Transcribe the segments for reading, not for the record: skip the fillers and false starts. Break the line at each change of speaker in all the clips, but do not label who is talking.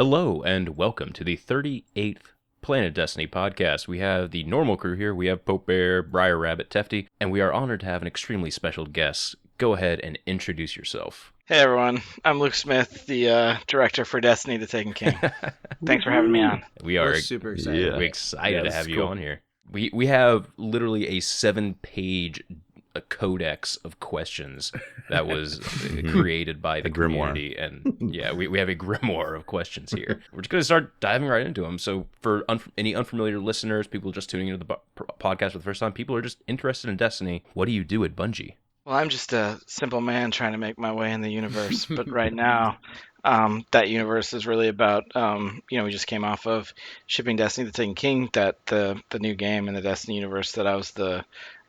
Hello, and welcome to the 38th Planet Destiny podcast. We have the normal crew here. We have Pope Bear, Briar Rabbit, Tefty, and we are honored to have an extremely special guest. Go ahead and introduce yourself.
Hey everyone, I'm Luke Smith, the director for Destiny: The Taken King. Thanks for having me on.
We're
super excited.
We're excited to have you on here. We have literally a 7-page codex of questions that was created by the community, and we have a grimoire of questions here. We're just going to start diving right into them. So for any unfamiliar listeners, people just tuning into the podcast for the first time, people are just interested in Destiny, what do you do at Bungie?
Well, I'm just a simple man trying to make my way in the universe, but right now, that universe is really about, we just came off of shipping Destiny: The Taken King, that the new game in the Destiny universe that I was the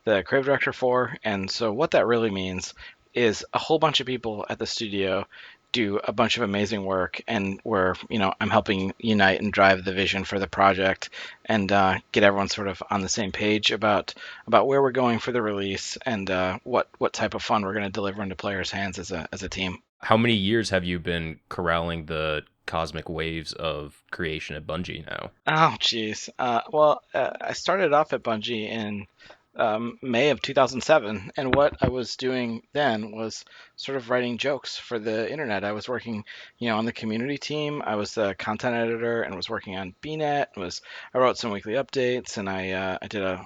creative director for, and so what that really means is a whole bunch of people at the studio do a bunch of amazing work, and I'm helping unite and drive the vision for the project and get everyone sort of on the same page about where we're going for the release and what type of fun we're going to deliver into players' hands as a team.
How many years have you been corralling the cosmic waves of creation at Bungie now?
Oh, geez. I started off at Bungie in May of 2007, and what I was doing then was sort of writing jokes for the internet. I was working, on the community team. I was the content editor and was working on BNet. I wrote some weekly updates, and I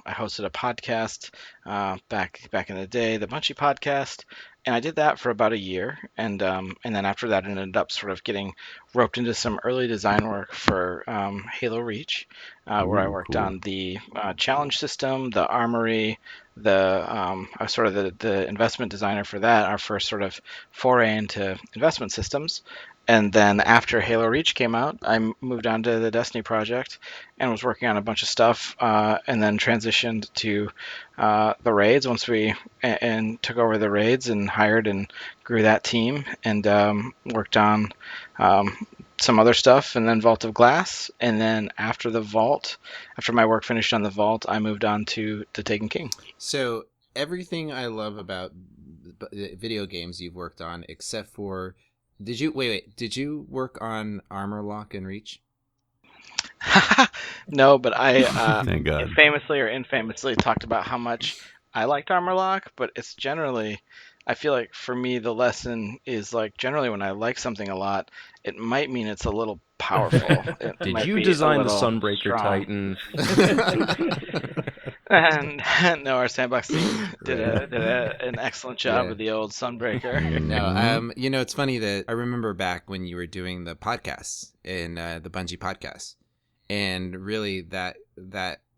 hosted a podcast back in the day, the Bungie podcast. And I did that for about a year, and then after that, I ended up sort of getting roped into some early design work for Halo Reach, where I worked on the challenge system, the armory. I was sort of the investment designer for that, our first sort of foray into investment systems. And then after Halo Reach came out, I moved on to the Destiny project and was working on a bunch of stuff, and then transitioned to the raids and took over the raids and hired and grew that team and worked on some other stuff, and then Vault of Glass. And then after my work finished on the Vault, I moved on to The Taken King.
So everything I love about the video games you've worked on, except for, did you work on Armor Lock and Reach?
No, but I
famously
or infamously talked about how much I liked Armor Lock, but it's generally, I feel like for me the lesson is like generally when I like something a lot, it might mean it's a little powerful.
Did you design the Sunbreaker Titan?
And no, our sandbox team did an excellent job with the old Sunbreaker.
No, it's funny that I remember back when you were doing the podcasts in the Bungie podcast, and really that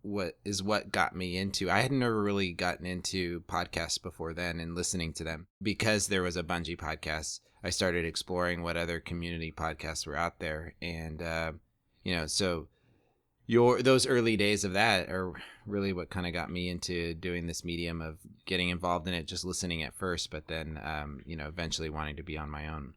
what got me into. I had never really gotten into podcasts before then and listening to them because there was a Bungie podcast. I started exploring what other community podcasts were out there, and so those early days of that are really what kind of got me into doing this medium of getting involved in it, just listening at first, but then eventually wanting to be on my own.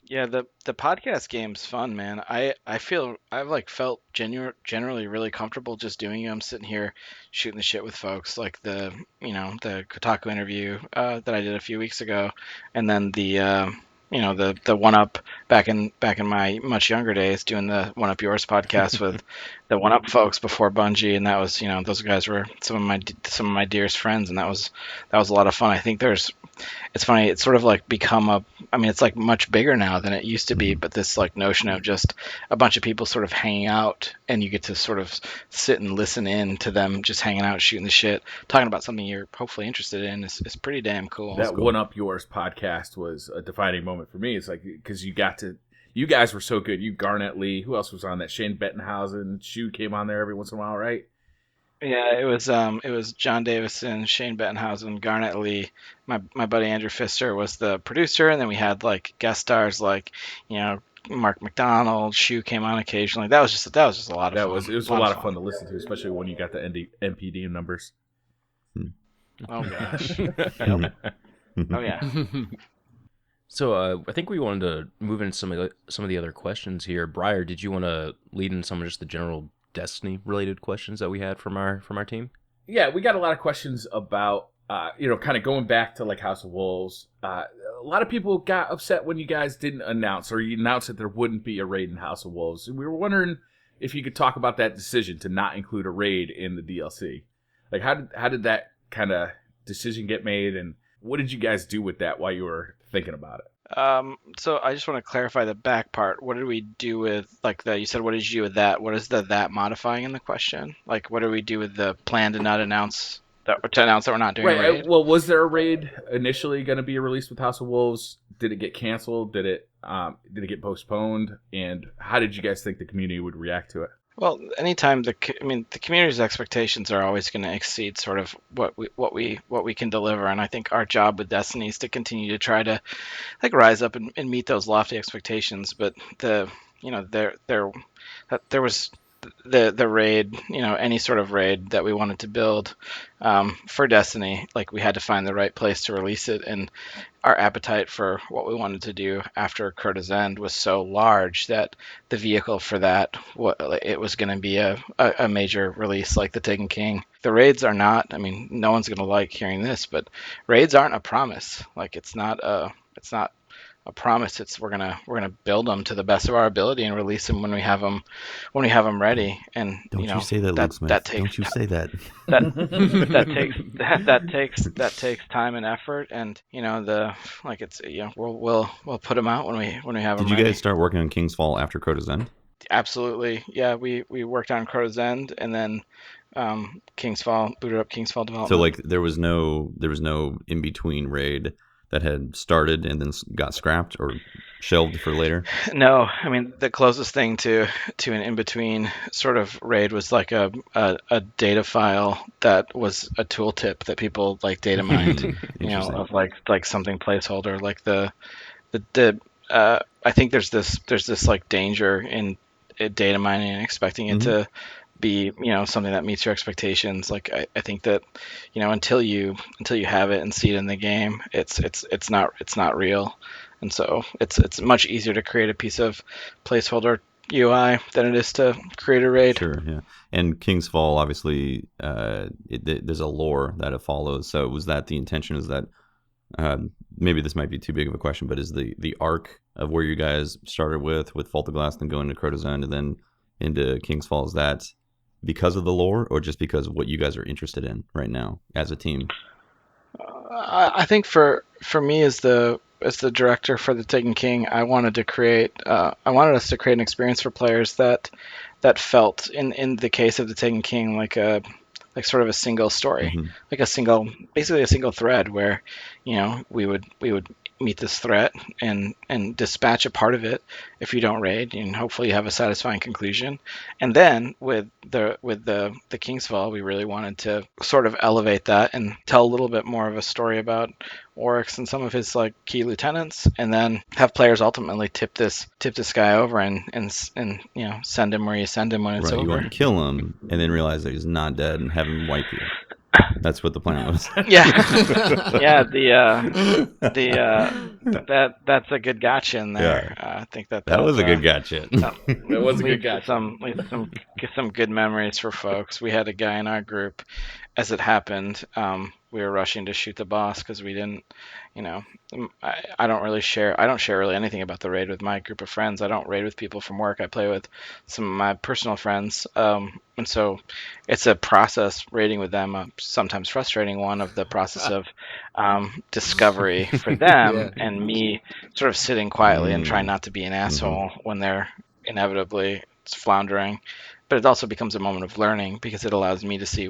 Yeah, the podcast game's fun, man. I've felt generally really comfortable just doing it. I'm sitting here shooting the shit with folks, like the Kotaku interview that I did a few weeks ago, and then the One Up back in my much younger days, doing the One Up Yours podcast with the One Up folks before Bungie, and that was those guys were some of my dearest friends, and that was a lot of fun. I think it's funny, it's sort of like become it's like much bigger now than it used to be, but this like notion of just a bunch of people sort of hanging out and you get to sort of sit and listen in to them just hanging out, shooting the shit, talking about something you're hopefully interested in is pretty damn cool.
That One Up Yours podcast was a defining moment for me. It's like, because you guys were so good. You, Garnett Lee, who else was on that? Shane Bettenhausen, Shu came on there every once in a while, right?
Yeah, it was John Davison, Shane Bettenhausen, Garnett Lee. My buddy Andrew Pfister was the producer, and then we had like guest stars like Mark McDonald. Shu came on occasionally. That was just a lot of fun.
It was a lot of fun to listen to, especially when you got the NPD numbers.
Oh gosh. Yep. Oh yeah.
So I think we wanted to move into some of the other questions here. Briar, did you want to lead in some of just the general Destiny related questions that we had from our team?
Yeah, we got a lot of questions about kind of going back to like House of Wolves, a lot of people got upset when you guys didn't announce, or you announced that there wouldn't be a raid in House of Wolves. And we were wondering if you could talk about that decision to not include a raid in the DLC. Like, how did that kind of decision get made, and what did you guys do with that while you were thinking about it?
So I just want to clarify the back part. What did we do with like you said, what did you do with that? What is that modifying in the question? Like, what do we do with the plan to not announce that we're not doing a raid?
Well, was there a raid initially going to be released with House of Wolves? Did it get canceled? Did it get postponed? And how did you guys think the community would react to it?
Well, anytime the community's expectations are always going to exceed sort of what we can deliver, and I think our job with Destiny is to continue to try to like rise up and meet those lofty expectations. But there was the raid, any sort of raid that we wanted to build for Destiny, like we had to find the right place to release it, and our appetite for what we wanted to do after Crota's End was so large that the vehicle for that, it was going to be a major release like the Taken King. The raids are not, no one's going to like hearing this, but raids aren't a promise. Like it's not a promise. It's we're gonna build them to the best of our ability and release them when we have them ready. And
don't you say that, Luke Smith. Don't you say that.
That takes time and effort, and we'll put them out when we have them ready.
Did you guys start working on King's Fall after Crota's End?
Absolutely, yeah. We worked on Crota's End, and then King's Fall, booted up King's Fall development.
So like there was no in between raid that had started and then got scrapped or shelved for later?
No, the closest thing to an in-between sort of raid was like a data file that was a tooltip that people like data mined, of like something placeholder, like the I think there's this like danger in data mining and expecting it to be something that meets your expectations. Like I think that until you have it and see it in the game, it's not real. And so it's much easier to create a piece of placeholder UI than it is to create a raid.
Sure, yeah. And King's Fall, obviously, there's a lore that it follows. So was that the intention? Is that maybe this might be too big of a question, but is the arc of where you guys started with Vault of Glass, then going to Crota's End, and then into King's Fall, is that because of the lore, or just because of what you guys are interested in right now as a team?
I think for me as the director for the Taken King, I wanted us to create an experience for players that felt in the case of the Taken King like sort of a single story, like basically a single thread where we would meet this threat and dispatch a part of it if you don't raid, and hopefully you have a satisfying conclusion. And then with the King's Fall, we really wanted to sort of elevate that and tell a little bit more of a story about Oryx and some of his like key lieutenants, and then have players ultimately tip this guy over and send him where you send him when it's over.
You want to kill him and then realize that he's not dead and have him wipe you. That's what the plan was.
Yeah. That's a good gotcha in there.
Yeah.
I think that
was a good gotcha.
That was a good gotcha.
Some good memories for folks. We had a guy in our group, as it happened, we were rushing to shoot the boss because we didn't, I don't share really anything about the raid with my group of friends. I don't raid with people from work. I play with some of my personal friends. And so it's a process raiding with them, a sometimes frustrating one, of the process of discovery for them and me sort of sitting quietly and trying not to be an asshole when they're inevitably floundering. But it also becomes a moment of learning because it allows me to see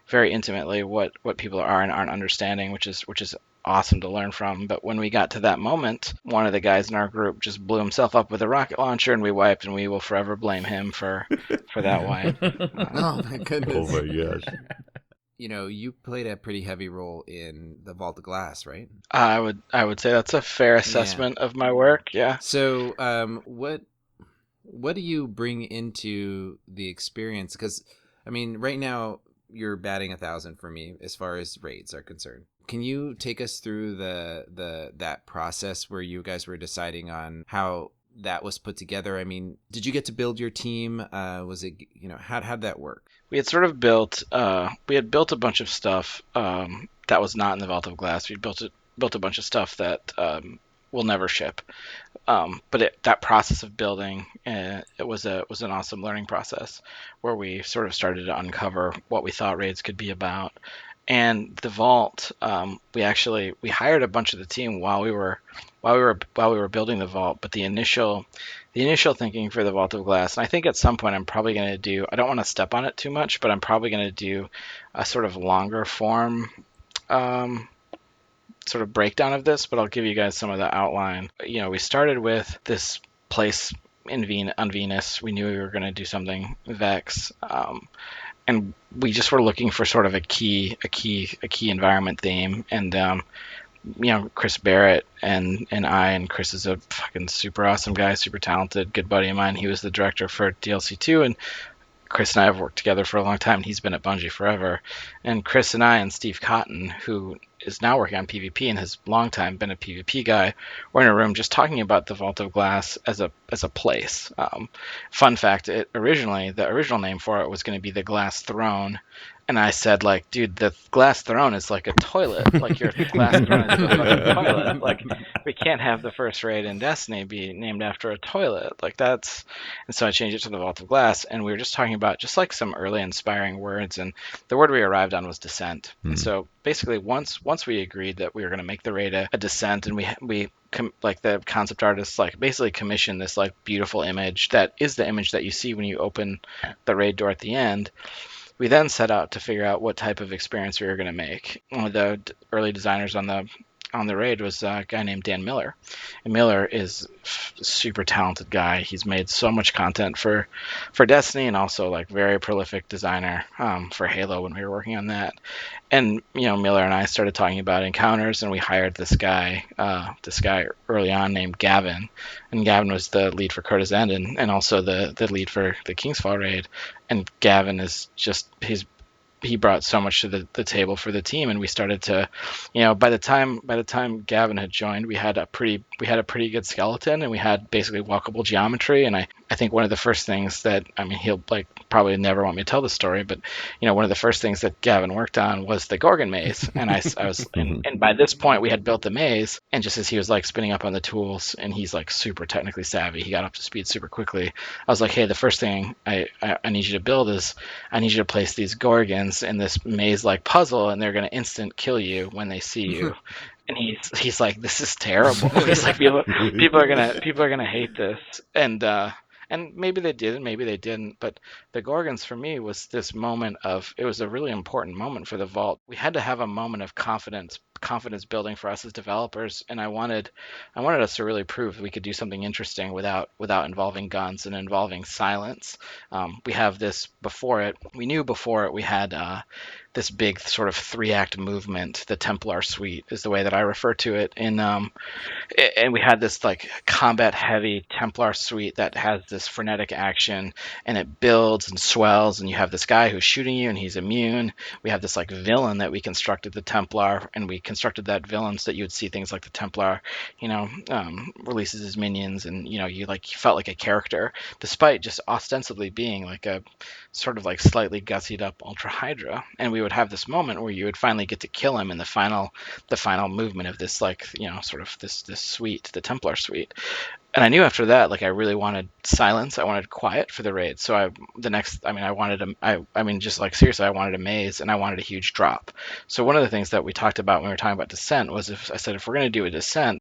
very intimately what people are and aren't understanding, which is awesome to learn from. But when we got to that moment, one of the guys in our group just blew himself up with a rocket launcher, and we wiped, and we will forever blame him for that wipe.
Oh my goodness!
Oh my gosh!
You played a pretty heavy role in the Vault of Glass, right?
I would say that's a fair assessment of my work. Yeah.
So, what do you bring into the experience? Because, right now you're batting 1,000 for me as far as raids are concerned. Can you take us through that process where you guys were deciding on how that was put together? Did you get to build your team? Was it, how'd that work?
We had sort of built a bunch of stuff that was not in the Vault of Glass. We built a bunch of stuff that will never ship. But that process of building, it was an awesome learning process where we sort of started to uncover what we thought raids could be about. And the vault, we hired a bunch of the team while we were building the vault. But the initial thinking for the Vault of Glass, and I think at some point I'm probably going to do. I don't want to step on it too much, but I'm probably going to do a sort of longer form. Sort of breakdown of this, but I'll give you guys some of the outline. We started with this place on Venus. We knew we were going to do something Vex, and we just were looking for sort of a key environment theme. And Chris Barrett and Chris is a fucking super awesome guy, super talented, good buddy of mine. He was the director for DLC2, and Chris and I have worked together for a long time. He's been at Bungie forever. And Chris and I and Steve Cotton, who is now working on PvP and has long time been a PvP guy, were in a room just talking about the Vault of Glass as a place. Fun fact, the original name for it was going to be the Glass Throne. And I said, like, dude, the Glass Throne is like a toilet. Like, your Glass Throne is a fucking toilet. Like, we can't have the first raid in Destiny be named after a toilet. Like, that's... And so I changed it to the Vault of Glass, and we were just talking about just, like, some early inspiring words, and the word we arrived on was descent. And so, basically, once we agreed that we were going to make the raid a descent, and we like, the concept artists, like, basically commissioned this, like, beautiful image that is the image that you see when you open the raid door at the end. We then set out to figure out what type of experience we were going to make. One of the early designers on the raid was a guy named Dan Miller. And Miller is a super talented guy. He's made so much content for Destiny, and also, like, very prolific designer for Halo when we were working on that. And Miller and I started talking about encounters, and we hired this guy early on named Gavin. And Gavin was the lead for Kurta's End, and also the lead for the Kingsfall raid. And Gavin is just, he brought so much to the table for the team, and we started to, by the time Gavin had joined, we had a pretty good skeleton, and we had basically walkable geometry. And I think one of the first things that, I mean, he'll, like, probably never want me to tell the story, but one of the first things that Gavin worked on was the Gorgon maze. And I was and by this point we had built the maze, and just as he was, like, spinning up on the tools, and he's, like, super technically savvy, he got up to speed super quickly. I was like, hey, the first thing I need you to build is, I need you to place these Gorgons in this maze-like puzzle, and they're going to instant kill you when they see you. And he's like, this is terrible. He's like, people are gonna hate this. And maybe they did, and maybe they didn't. But the Gorgons, for me, was this moment of, it was a really important moment for the Vault. We had to have a moment of confidence building for us as developers, and I wanted us to really prove we could do something interesting without involving guns and involving silence. We have this before it. We knew before it we had this big sort of 3-act movement. The Templar Suite is the way that I refer to it. And we had this, like, combat heavy Templar Suite that has this frenetic action, and it builds and swells, and you have this guy who's shooting you and he's immune. We have this, like, villain that we constructed, the Templar, and we constructed that villain so that you would see things like the Templar, releases his minions, and you felt like a character, despite just ostensibly being like a sort of, like, slightly gussied up Ultra Hydra. And we would have this moment where you would finally get to kill him in the final movement of this, like, sort of this suite, the Templar Suite. And I knew after that, like, I really wanted silence. I wanted quiet for the raid. So I wanted a maze, and I wanted a huge drop. So one of the things that we talked about when we were talking about descent was, if we're going to do a descent,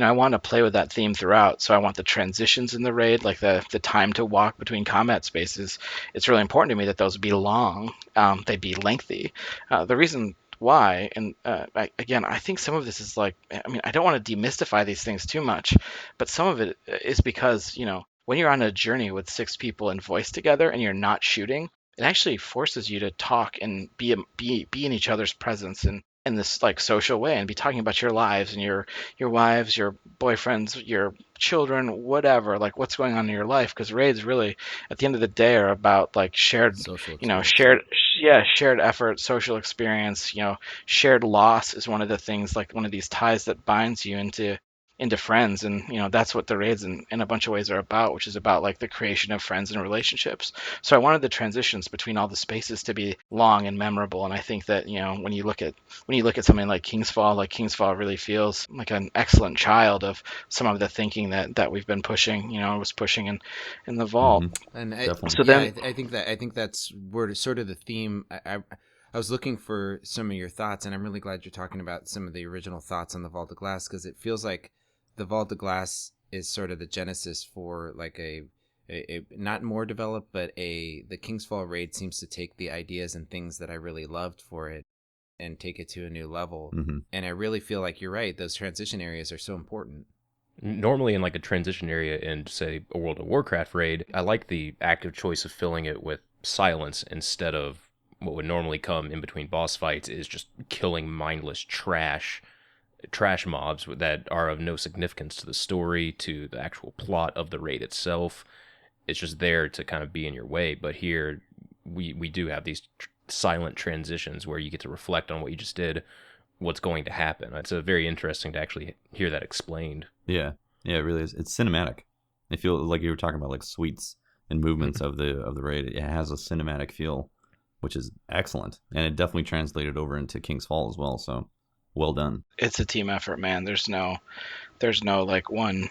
I want to play with that theme throughout. So I want the transitions in the raid, like the time to walk between combat spaces. It's really important to me that those be long, they be lengthy. The reason why, and I think some of this is, like, I mean, I don't want to demystify these things too much, but some of it is because, when you're on a journey with 6 people and voice together and you're not shooting, it actually forces you to talk and be in each other's presence, and in this, like, social way, and be talking about your lives and your wives, your boyfriends, your children, whatever, like, what's going on in your life. Because raids really, at the end of the day, are about, like, shared effort, social experience. Shared loss is one of the things, like, one of these ties that binds you into into friends. And that's what the raids in a bunch of ways are about, which is about like the creation of friends and relationships. So I wanted the transitions between all the spaces to be long and memorable. And I think that when you look at something like Kingsfall really feels like an excellent child of some of the thinking that we've been pushing, was pushing in the vault.
And
So then
I think that's where sort of the theme. I was looking for some of your thoughts, and I'm really glad you're talking about some of the original thoughts on the Vault of Glass, because it feels like the Vault of Glass is sort of the genesis for like a not more developed, but the Kingsfall raid seems to take the ideas and things that I really loved for it and take it to a new level. And I really feel like you're right. Those transition areas are so important.
Normally in like a transition area in, say, a World of Warcraft raid, I like the active choice of filling it with silence instead of what would normally come in between boss fights is just killing mindless trash mobs that are of no significance to the story, to the actual plot of the raid itself. It's just there to kind of be in your way. But here we do have these silent transitions where you get to reflect on what you just did, what's going to happen. It's very interesting to actually hear that explained.
Yeah, it really is. It's cinematic. I feel like you were talking about like sweeps and movements of the raid. It has a cinematic feel, which is excellent, and it definitely translated over into King's Fall as well. So, well done.
It's a team effort, man. There's no like one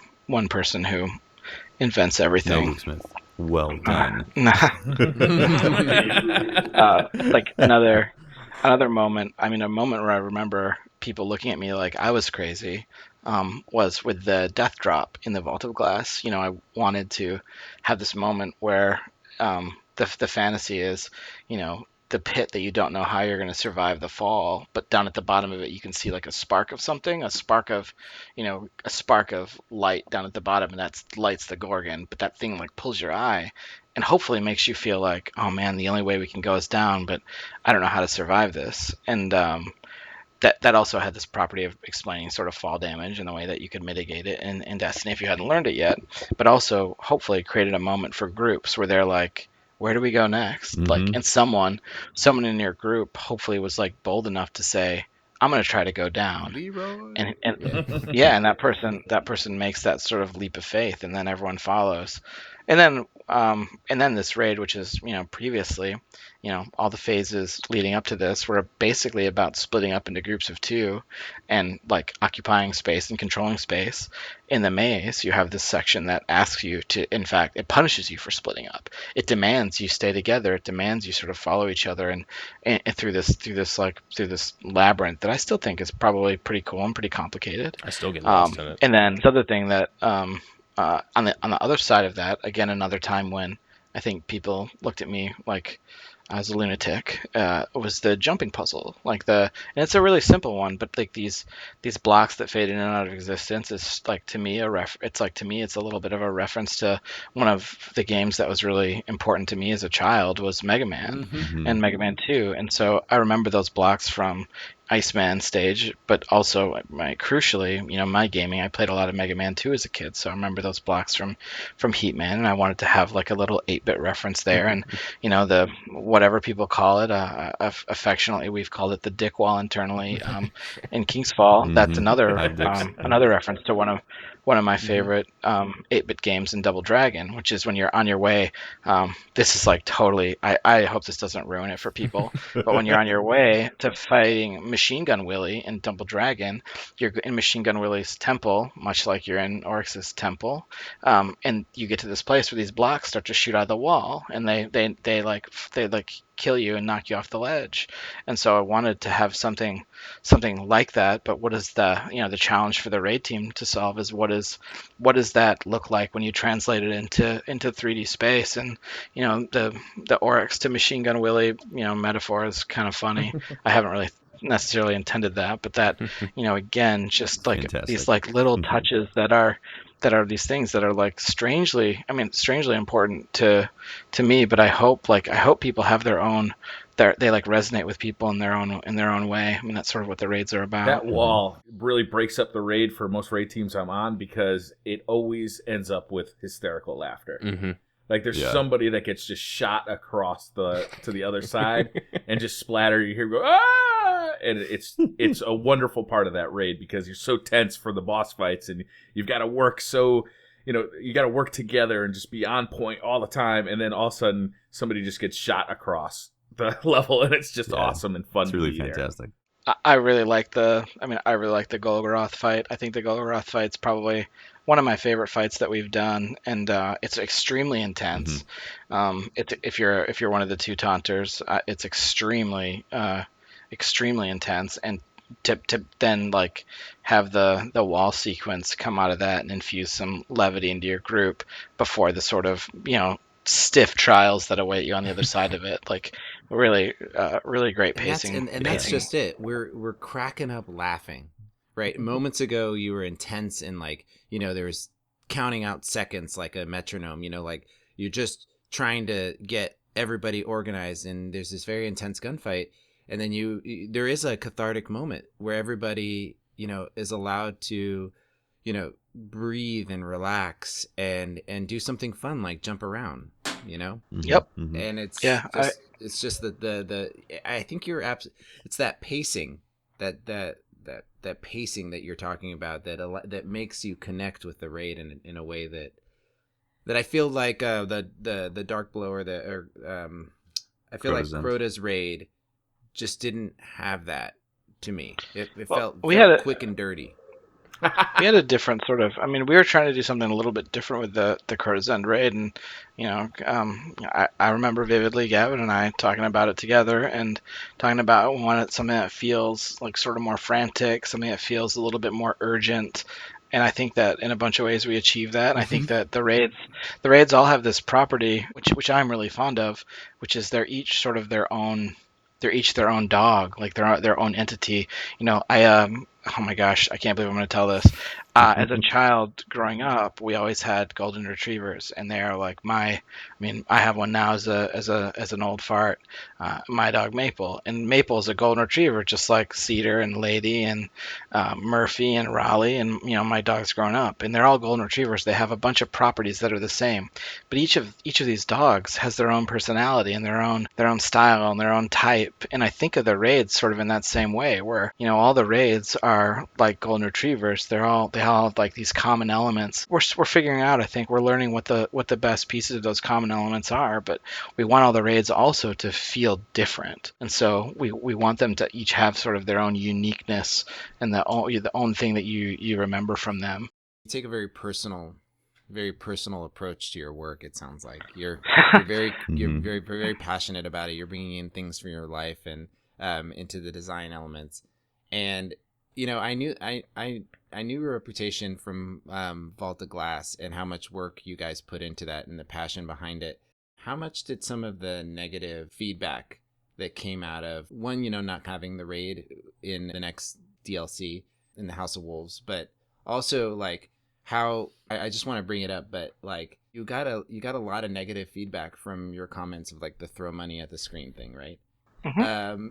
person who invents everything.
No, Luke Smith. Well done.
Like another moment. I mean, a moment where I remember people looking at me like I was crazy. Was with the death drop in the Vault of Glass. I wanted to have this moment where the fantasy is, the pit that you don't know how you're going to survive the fall, but down at the bottom of it you can see like a spark of something, a spark of light down at the bottom, and that lights the Gorgon. But that thing like pulls your eye, and hopefully makes you feel like, oh man, the only way we can go is down, but I don't know how to survive this. And that also had this property of explaining sort of fall damage and the way that you could mitigate it in Destiny if you hadn't learned it yet, but also hopefully created a moment for groups where they're like, where do we go next? Like, and someone in your group hopefully was like bold enough to say, I'm going to try to go down.
Leroy.
And yeah, and that person makes that sort of leap of faith, and then everyone follows. And then this raid, which is, previously, all the phases leading up to this were basically about splitting up into groups of two and like occupying space and controlling space. In the maze, you have this section that asks you to, in fact, it punishes you for splitting up. It demands you stay together. It demands you sort of follow each other and through this labyrinth that I still think is probably pretty cool and pretty complicated.
I still get lost in it.
And then this other thing that on the other side of that, again, another time when I think people looked at me like I was a lunatic, was the jumping puzzle. And it's a really simple one, but like these blocks that fade in and out of existence is like, to me, it's a little bit of a reference to one of the games that was really important to me as a child, was Mega Man and Mega Man 2. And so I remember those blocks from Iceman stage, but also crucially, my gaming, I played a lot of Mega Man 2 as a kid, so I remember those blocks from Heatman, and I wanted to have like a little 8-bit reference there. And the whatever people call it, affectionately we've called it the dick wall internally in King's Fall. That's another reference to one of my favorite 8-bit games in Double Dragon, which is when you're on your way. This is like totally, I hope this doesn't ruin it for people, but when you're on your way to fighting Machine Gun Willie in Double Dragon, you're in Machine Gun Willie's temple, much like you're in Oryx's temple, and you get to this place where these blocks start to shoot out of the wall, and they kill you and knock you off the ledge. And so I wanted to have something like that. But what is the challenge for the raid team to solve is what does that look like when you translate it into 3D space? And the Oryx to Machine Gun Willie metaphor is kind of funny. I haven't really necessarily intended that, but that again, just like
Fantastic.
These like little touches that are these things that are like strangely important to me, but I hope people have their own, they like resonate with people in their own way. I mean, that's sort of what the raids are about.
That wall really breaks up the raid for most raid teams I'm on, because it always ends up with hysterical laughter. Like there's somebody that gets just shot across to the other side and just splatter. You hear go ah, and it's a wonderful part of that raid because you're so tense for the boss fights and you've got to work you got to work together and just be on point all the time. And then all of a sudden somebody just gets shot across the level and it's just awesome and fun.
It's really
to be
fantastic.
There.
I really like the Golgoroth fight. I think the Golgoroth fight's probably one of my favorite fights that we've done, and it's extremely intense. If you're one of the two taunters, it's extremely intense, and to then like have the wall sequence come out of that and infuse some levity into your group before the sort of stiff trials that await you on the other side of it. Like really great pacing.
And that's just it. We're cracking up laughing. Right? Moments ago you were intense and like, there was counting out seconds like a metronome, like you're just trying to get everybody organized and there's this very intense gunfight and then there is a cathartic moment where everybody, is allowed to, breathe and relax and do something fun like jump around,
Yep.
And it's it's just the I think it's that pacing that pacing that you're talking about that makes you connect with the raid in a way that I feel like the Dark Blow I feel like Crota's raid just didn't have that to me. It felt quick and dirty.
We had a different sort of. I mean, we were trying to do something a little bit different with the Crota's End raid, and I remember vividly Gavin and I talking about it together and talking about something that feels like sort of more frantic, something that feels a little bit more urgent. And I think that in a bunch of ways we achieve that. And I think that the raids all have this property, which I'm really fond of, which is they're each sort of their own dog, like their own entity. Oh my gosh, I can't believe I'm going to tell this. As a child growing up, we always had golden retrievers, and they are like I have one now as an old fart, my dog Maple, and Maple is a golden retriever, just like Cedar and Lady and Murphy and Raleigh, and my dog's grown up, and they're all golden retrievers. They have a bunch of properties that are the same, but each of these dogs has their own personality and their own style and their own type. And I think of the raids sort of in that same way, where all the raids are like golden retrievers. They all have like these common elements. We're figuring out. I think we're learning what the best pieces of those common elements are. But we want all the raids also to feel different, and so we want them to each have sort of their own uniqueness and the own thing that you remember from them.
You take a very personal approach to your work. It sounds like you're very very passionate about it. You're bringing in things from your life and into the design elements. And I knew your reputation from Vault of Glass and how much work you guys put into that and the passion behind it. How much did some of the negative feedback that came out of one, not having the raid in the next DLC in the House of Wolves, but also like how I just want to bring it up, but like you got a lot of negative feedback from your comments of like the throw money at the screen thing, right?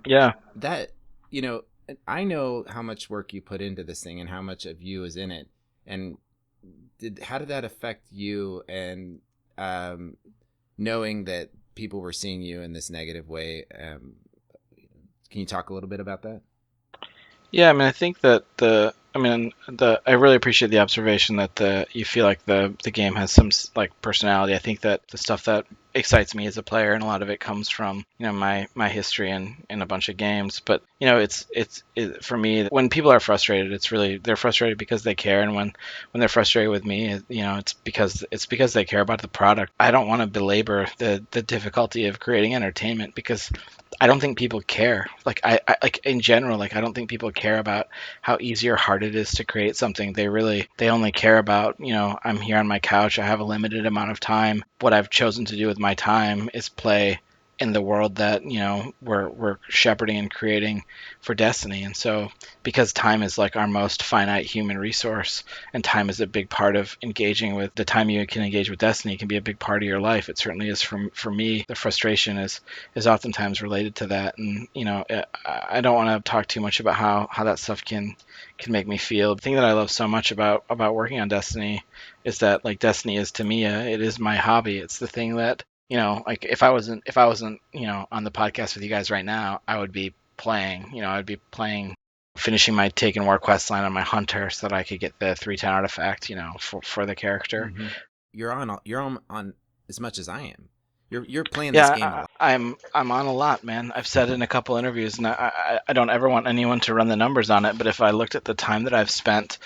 Yeah.
That I know how much work you put into this thing and how much of you is in it. And how did that affect you and knowing that people were seeing you in this negative way? Can you talk a little bit about that?
Yeah, I mean, I think that I really appreciate the observation that you feel like the game has some like personality. I think that the stuff that excites me as a player, and a lot of it comes from my history in a bunch of games. But it's for me, when people are frustrated, they're frustrated because they care, and when they're frustrated with me, it's because they care about the product. I don't want to belabor the difficulty of creating entertainment because I don't think people care. Like I like in general, like I don't think people care about how easy or hard it is to create something. They only care about, I'm here on my couch, I have a limited amount of time. What I've chosen to do with my time is play in the world that we're shepherding and creating for Destiny. And so, because time is like our most finite human resource, and time is a big part of engaging with the time you can engage with Destiny can be a big part of your life. It certainly is for me. The frustration is oftentimes related to that, and I don't want to talk too much about how that stuff can make me feel. The thing that I love so much about working on Destiny is that, like, Destiny is to me it is my hobby. It's the thing that, like, if I wasn't on the podcast with you guys right now, I would be playing. I'd be playing, finishing my Taken War quest line on my hunter so that I could get the 310 artifact, for the character.
Mm-hmm. You're on as much as I am. You're playing
Yeah,
this game a lot.
I'm on a lot, man. I've said in a couple interviews, and I don't ever want anyone to run the numbers on it, but if I looked at the time that I've spent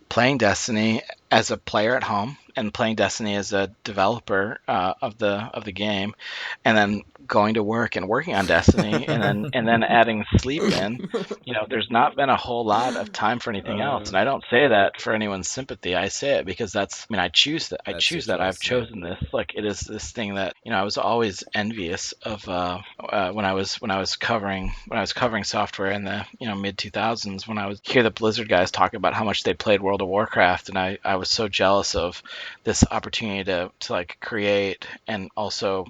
playing Destiny as a player at home and playing Destiny as a developer of the game, and then going to work and working on Destiny, and then adding sleep in, there's not been a whole lot of time for anything else. And I don't say that for anyone's sympathy. I say it because I choose that. I've chosen this. Like, it is this thing that I was always envious of when I was covering software in the mid 2000s, when I would hear the Blizzard guys talk about how much they played World of Warcraft, and I was so jealous of this opportunity to like create and also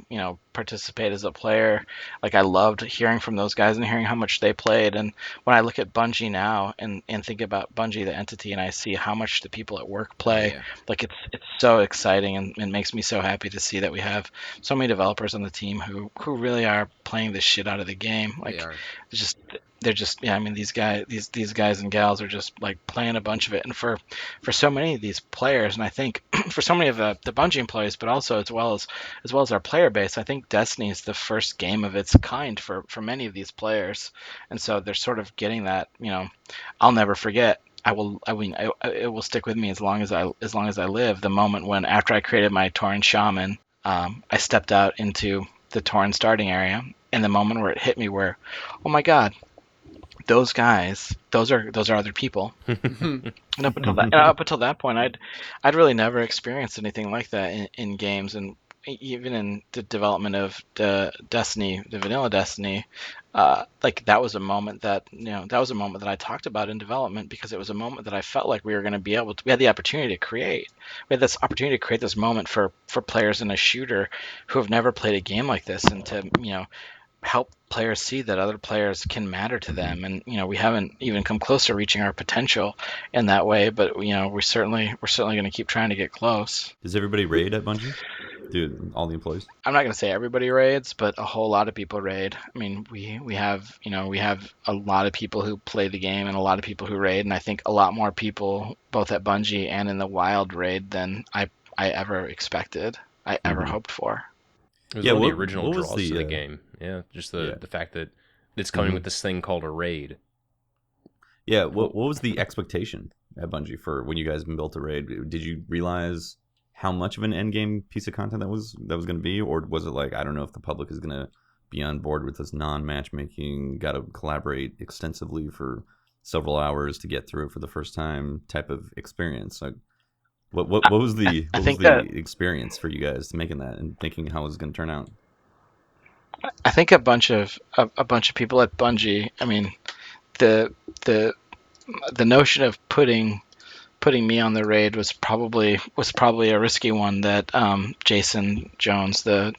participate as a player. Like, I loved hearing from those guys and hearing how much they played. And when I look at Bungie now and think about Bungie the entity, and I see how much the people at work play, like, it's so exciting, and it makes me so happy to see that we have so many developers on the team who really are playing the shit out of the game. Like, they're just these guys and gals are just like playing a bunch of it. And for so many of these players, and I think for so many of the Bungie employees, but also as well as our player base, I think Destiny is the first game of its kind for many of these players. And so they're sort of getting that, I'll never forget. It will stick with me as long as I live. The moment when, after I created my Tauren Shaman, I stepped out into the Tauren starting area, and the moment where it hit me, where, oh my God, those guys, those are other people. And up until that point, I'd really never experienced anything like that in games, and even in the development of the vanilla Destiny. Like, that was a moment that I talked about in development, because it was a moment that I felt like we were going to be able to. We had the opportunity to create. We had this opportunity to create this moment for players in a shooter who have never played a game like this, and to help players see that other players can matter to them. And we haven't even come close to reaching our potential in that way, but we're certainly going to keep trying to get close.
Does everybody raid at Bungie? Do all the employees?
I'm not going to say everybody raids, but a whole lot of people raid. I mean, we have a lot of people who play the game and a lot of people who raid, and I think a lot more people both at Bungie and in the wild raid than I ever expected, I ever hoped for.
It was one of the original draws to the game. Yeah, just the fact that it's coming with this thing called a raid.
Yeah, what was the expectation at Bungie for when you guys built a raid? Did you realize how much of an end game piece of content that was going to be, or was it like, I don't know if the public is going to be on board with this non-matchmaking, got to collaborate extensively for several hours to get through it for the first time type of experience? Like, what was the experience for you guys making that and thinking how it was going to turn out?
I think a bunch of people at Bungie. I mean, the notion of putting me on the raid was probably a risky one. That Jason Jones, the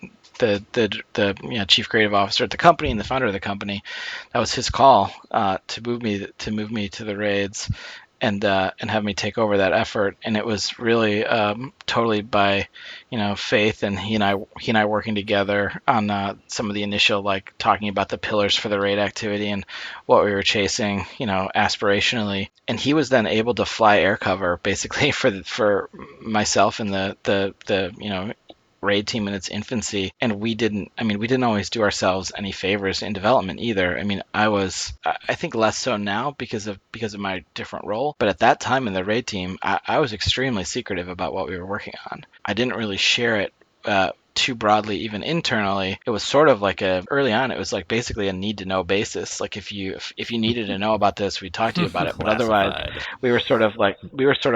chief creative officer at the company and the founder of the company, that was his call to move me to the raids and have me take over that effort. And it was really totally by faith, and he and I working together on some of the initial, like, talking about the pillars for the raid activity and what we were chasing aspirationally. And he was then able to fly air cover basically for myself and the raid team in its infancy. And we didn't always do ourselves any favors in development either. I mean, I think less so now because of my different role, but at that time in the raid team, I was extremely secretive about what we were working on. I didn't really share it too broadly, even internally. It was sort of like early on, it was like basically a need to know basis. Like, if you needed to know about this, we'd talk to you about it. But otherwise, we were sort of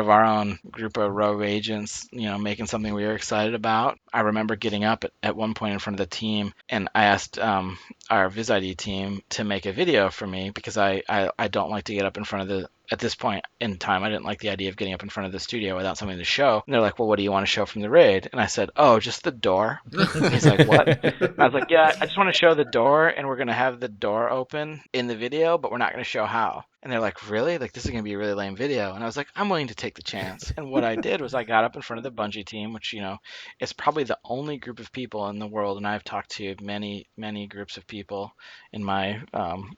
our own group of rogue agents, making something we were excited about. I remember getting up at one point in front of the team, and I asked our VisID team to make a video for me because I don't like to get up in front of the, at this point in time, I didn't like the idea of getting up in front of the studio without something to show. And they're like, well, what do you want to show from the raid? And I said, oh, just the door. And he's like, what? And I was like, yeah, I just want to show the door, and we're going to have the door open in the video, but we're not going to show how. And they're like, really? Like, this is going to be a really lame video. And I was like, I'm willing to take the chance. And what I did was I got up in front of the Bungie team, which, you know, is probably the only group of people in the world, and I've talked to many, many groups of people in my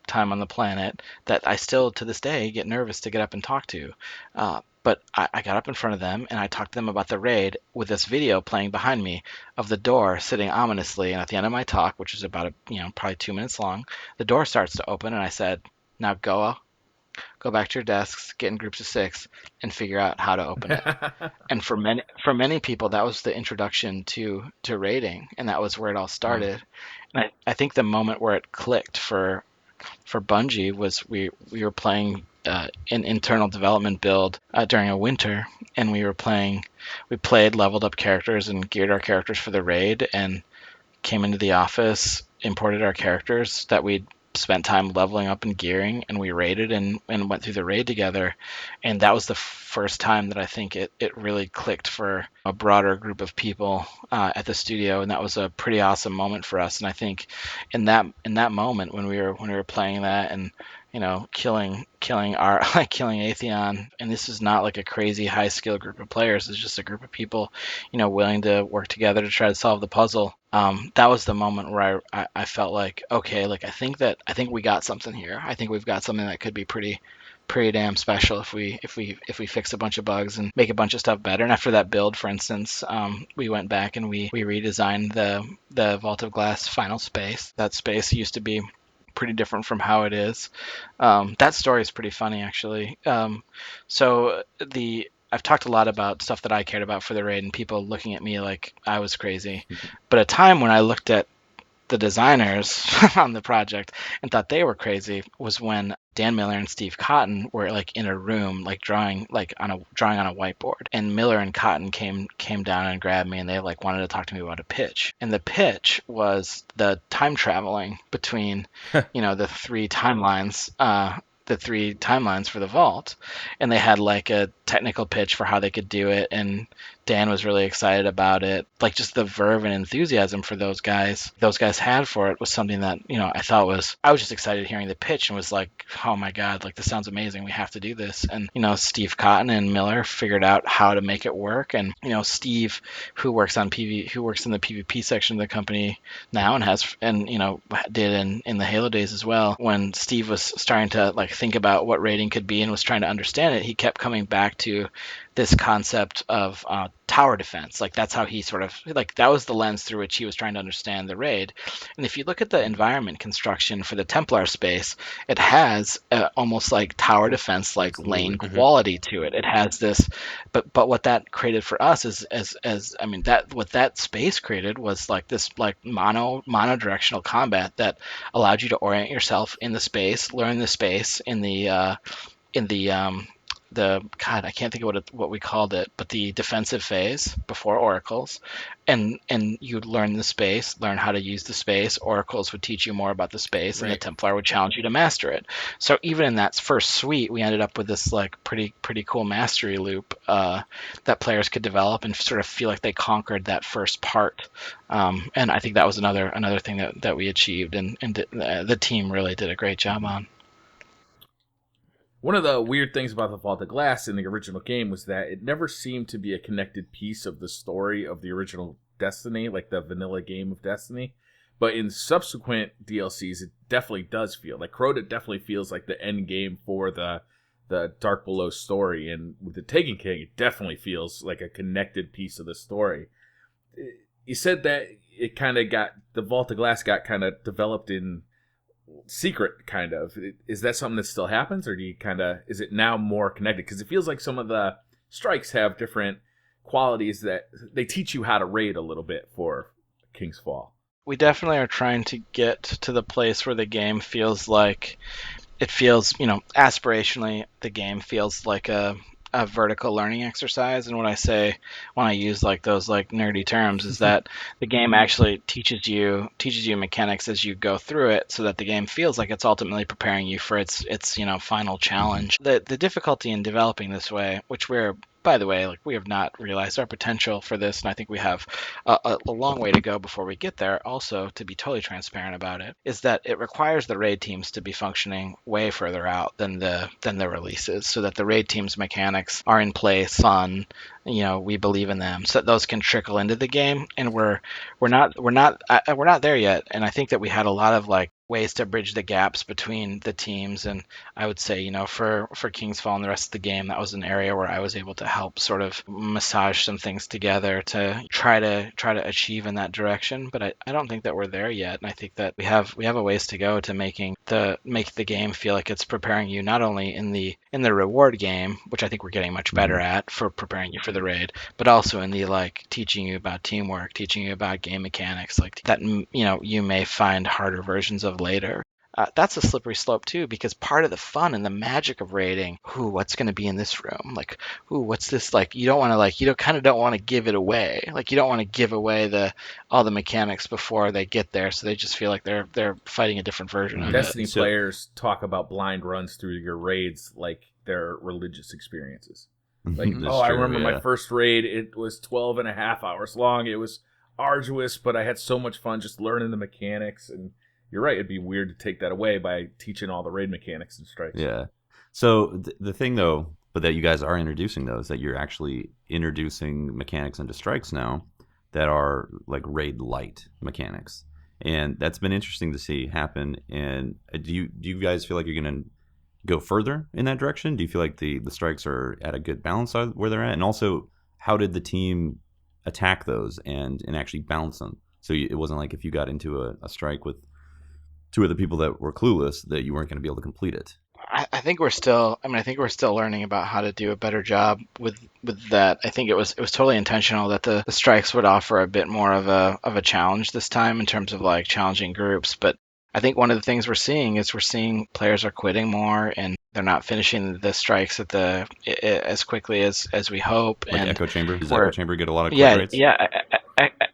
time on the planet that I still, to this day, get nervous to get up and talk to. But I got up in front of them, and I talked to them about the raid with this video playing behind me of the door sitting ominously. And at the end of my talk, which is about, probably 2 minutes long, the door starts to open, and I said, now go back to your desks, get in groups of 6, and figure out how to open it. And for many people, that was the introduction to raiding, and that was where it all started. And I think the moment where it clicked for Bungie was we were playing an internal development build during a winter, and we played leveled up characters and geared our characters for the raid, and came into the office, imported our characters that we'd spent time leveling up and gearing, and we raided and went through the raid together. And that was the first time that I think it really clicked for a broader group of people at the studio, and that was a pretty awesome moment for us. And I think in that moment when we were playing that, and killing Atheon, and this is not like a crazy high skill group of players, it's just a group of people willing to work together to try to solve the puzzle. That was the moment where I felt like, okay, like I think we got something here. I think we've got something that could be pretty damn special if we fix a bunch of bugs and make a bunch of stuff better. And after that build, for instance, we went back and we redesigned the Vault of Glass final space. That space used to be pretty different from how it is. That story is pretty funny, actually. I've talked a lot about stuff that I cared about for the raid, and people looking at me like I was crazy. But a time when I looked at the designers on the project and thought they were crazy was when Dan Miller and Steve Cotton were like in a room, like drawing on a whiteboard. And Miller and Cotton came down and grabbed me, and they like wanted to talk to me about a pitch. And the pitch was the time traveling between, the three timelines. The 3 timelines for the vault, and they had like a technical pitch for how they could do it, and Dan was really excited about it. Like, just the verve and enthusiasm for those guys had for it was something that I was just excited hearing the pitch, and was like, oh my god, like this sounds amazing, we have to do this. And Steve Cotton and Miller figured out how to make it work. And Steve, who works in the PvP section of the company now, and did in the Halo days as well, when Steve was starting to like think about what raiding could be and was trying to understand it, he kept coming back to this concept of tower defense. Like, that's how he sort of, like, that was the lens through which he was trying to understand the raid. And if you look at the environment construction for the Templar space, it has almost like tower defense, like lane quality to it. It has this, but what that created for us what that space created was like this like mono-directional combat that allowed you to orient yourself in the space, learn the space in the I can't think of what we called it, but the defensive phase before oracles, and you'd learn the space, learn how to use the space. Oracles would teach you more about the space, right, and the Templar would challenge you to master it. So even in that first suite, we ended up with this like pretty cool mastery loop that players could develop and sort of feel like they conquered that first part. And I think that was another thing that we achieved, and the team really did a great job on.
One of the weird things about the Vault of Glass in the original game was that it never seemed to be a connected piece of the story of the original Destiny, like the vanilla game of Destiny. But in subsequent DLCs, it definitely does feel like Crota definitely feels like the end game for the Dark Below story. And with the Taken King, it definitely feels like a connected piece of the story. You said that it kind of the Vault of Glass got kind of developed in secret, kind of. Is that something that still happens, or is it now more connected? Because it feels like some of the strikes have different qualities that they teach you how to raid a little bit for King's Fall.
We definitely are trying to get to the place where the game feels, aspirationally, the game feels like a a vertical learning exercise. And when I use like those like nerdy terms, is that the game actually teaches you mechanics as you go through it, so that the game feels like it's ultimately preparing you for its final challenge. The difficulty in developing this way, which we're, by the way, like, we have not realized our potential for this, and I think we have a long way to go before we get there. Also, to be totally transparent about it, is that it requires the raid teams to be functioning way further out than the releases, so that the raid teams' mechanics are in place, fun. We believe in them, so that those can trickle into the game. And we're not there yet. And I think that we had a lot of like ways to bridge the gaps between the teams. And I would say, for King's Fall and the rest of the game, that was an area where I was able to help sort of massage some things together to try to achieve in that direction. But I don't think that we're there yet. And I think that we have a ways to go to make the game feel like it's preparing you not only in the reward game, which I think we're getting much better at for preparing you for the raid, but also in the like teaching you about teamwork, teaching you about game mechanics, like that you may find harder versions of later. That's a slippery slope too, because part of the fun and the magic of raiding, what's going to be in this room? Like, what's this? Like, you don't want to kind of don't want to give it away. Like, you don't want to give away all the mechanics before they get there, so they just feel like they're fighting a different version of
Destiny
it.
players talk about blind runs through your raids like they're religious experiences. Like, I remember my first raid, it was 12 and a half hours long. It was arduous, but I had so much fun just learning the mechanics. And you're right, it'd be weird to take that away by teaching all the raid mechanics and strikes.
Yeah. So the thing, though, but that you guys are introducing, though, is that you're actually introducing mechanics into strikes now that are like raid light mechanics. And that's been interesting to see happen. And do you guys feel like you're going to go further in that direction? Do you feel like the strikes are at a good balance where they're at? And also, how did the team attack those and actually balance them? So it wasn't like if you got into a strike with two other people that were clueless that you weren't going to be able to complete it.
I think we're still learning about how to do a better job with that. I think it was totally intentional that the strikes would offer a bit more of a challenge this time in terms of like challenging groups. But I think one of the things we're seeing players are quitting more, and they're not finishing the strikes as quickly as we hope.
Like
and
Echo Chamber? Does Echo Chamber get a lot of quit rates?
Yeah.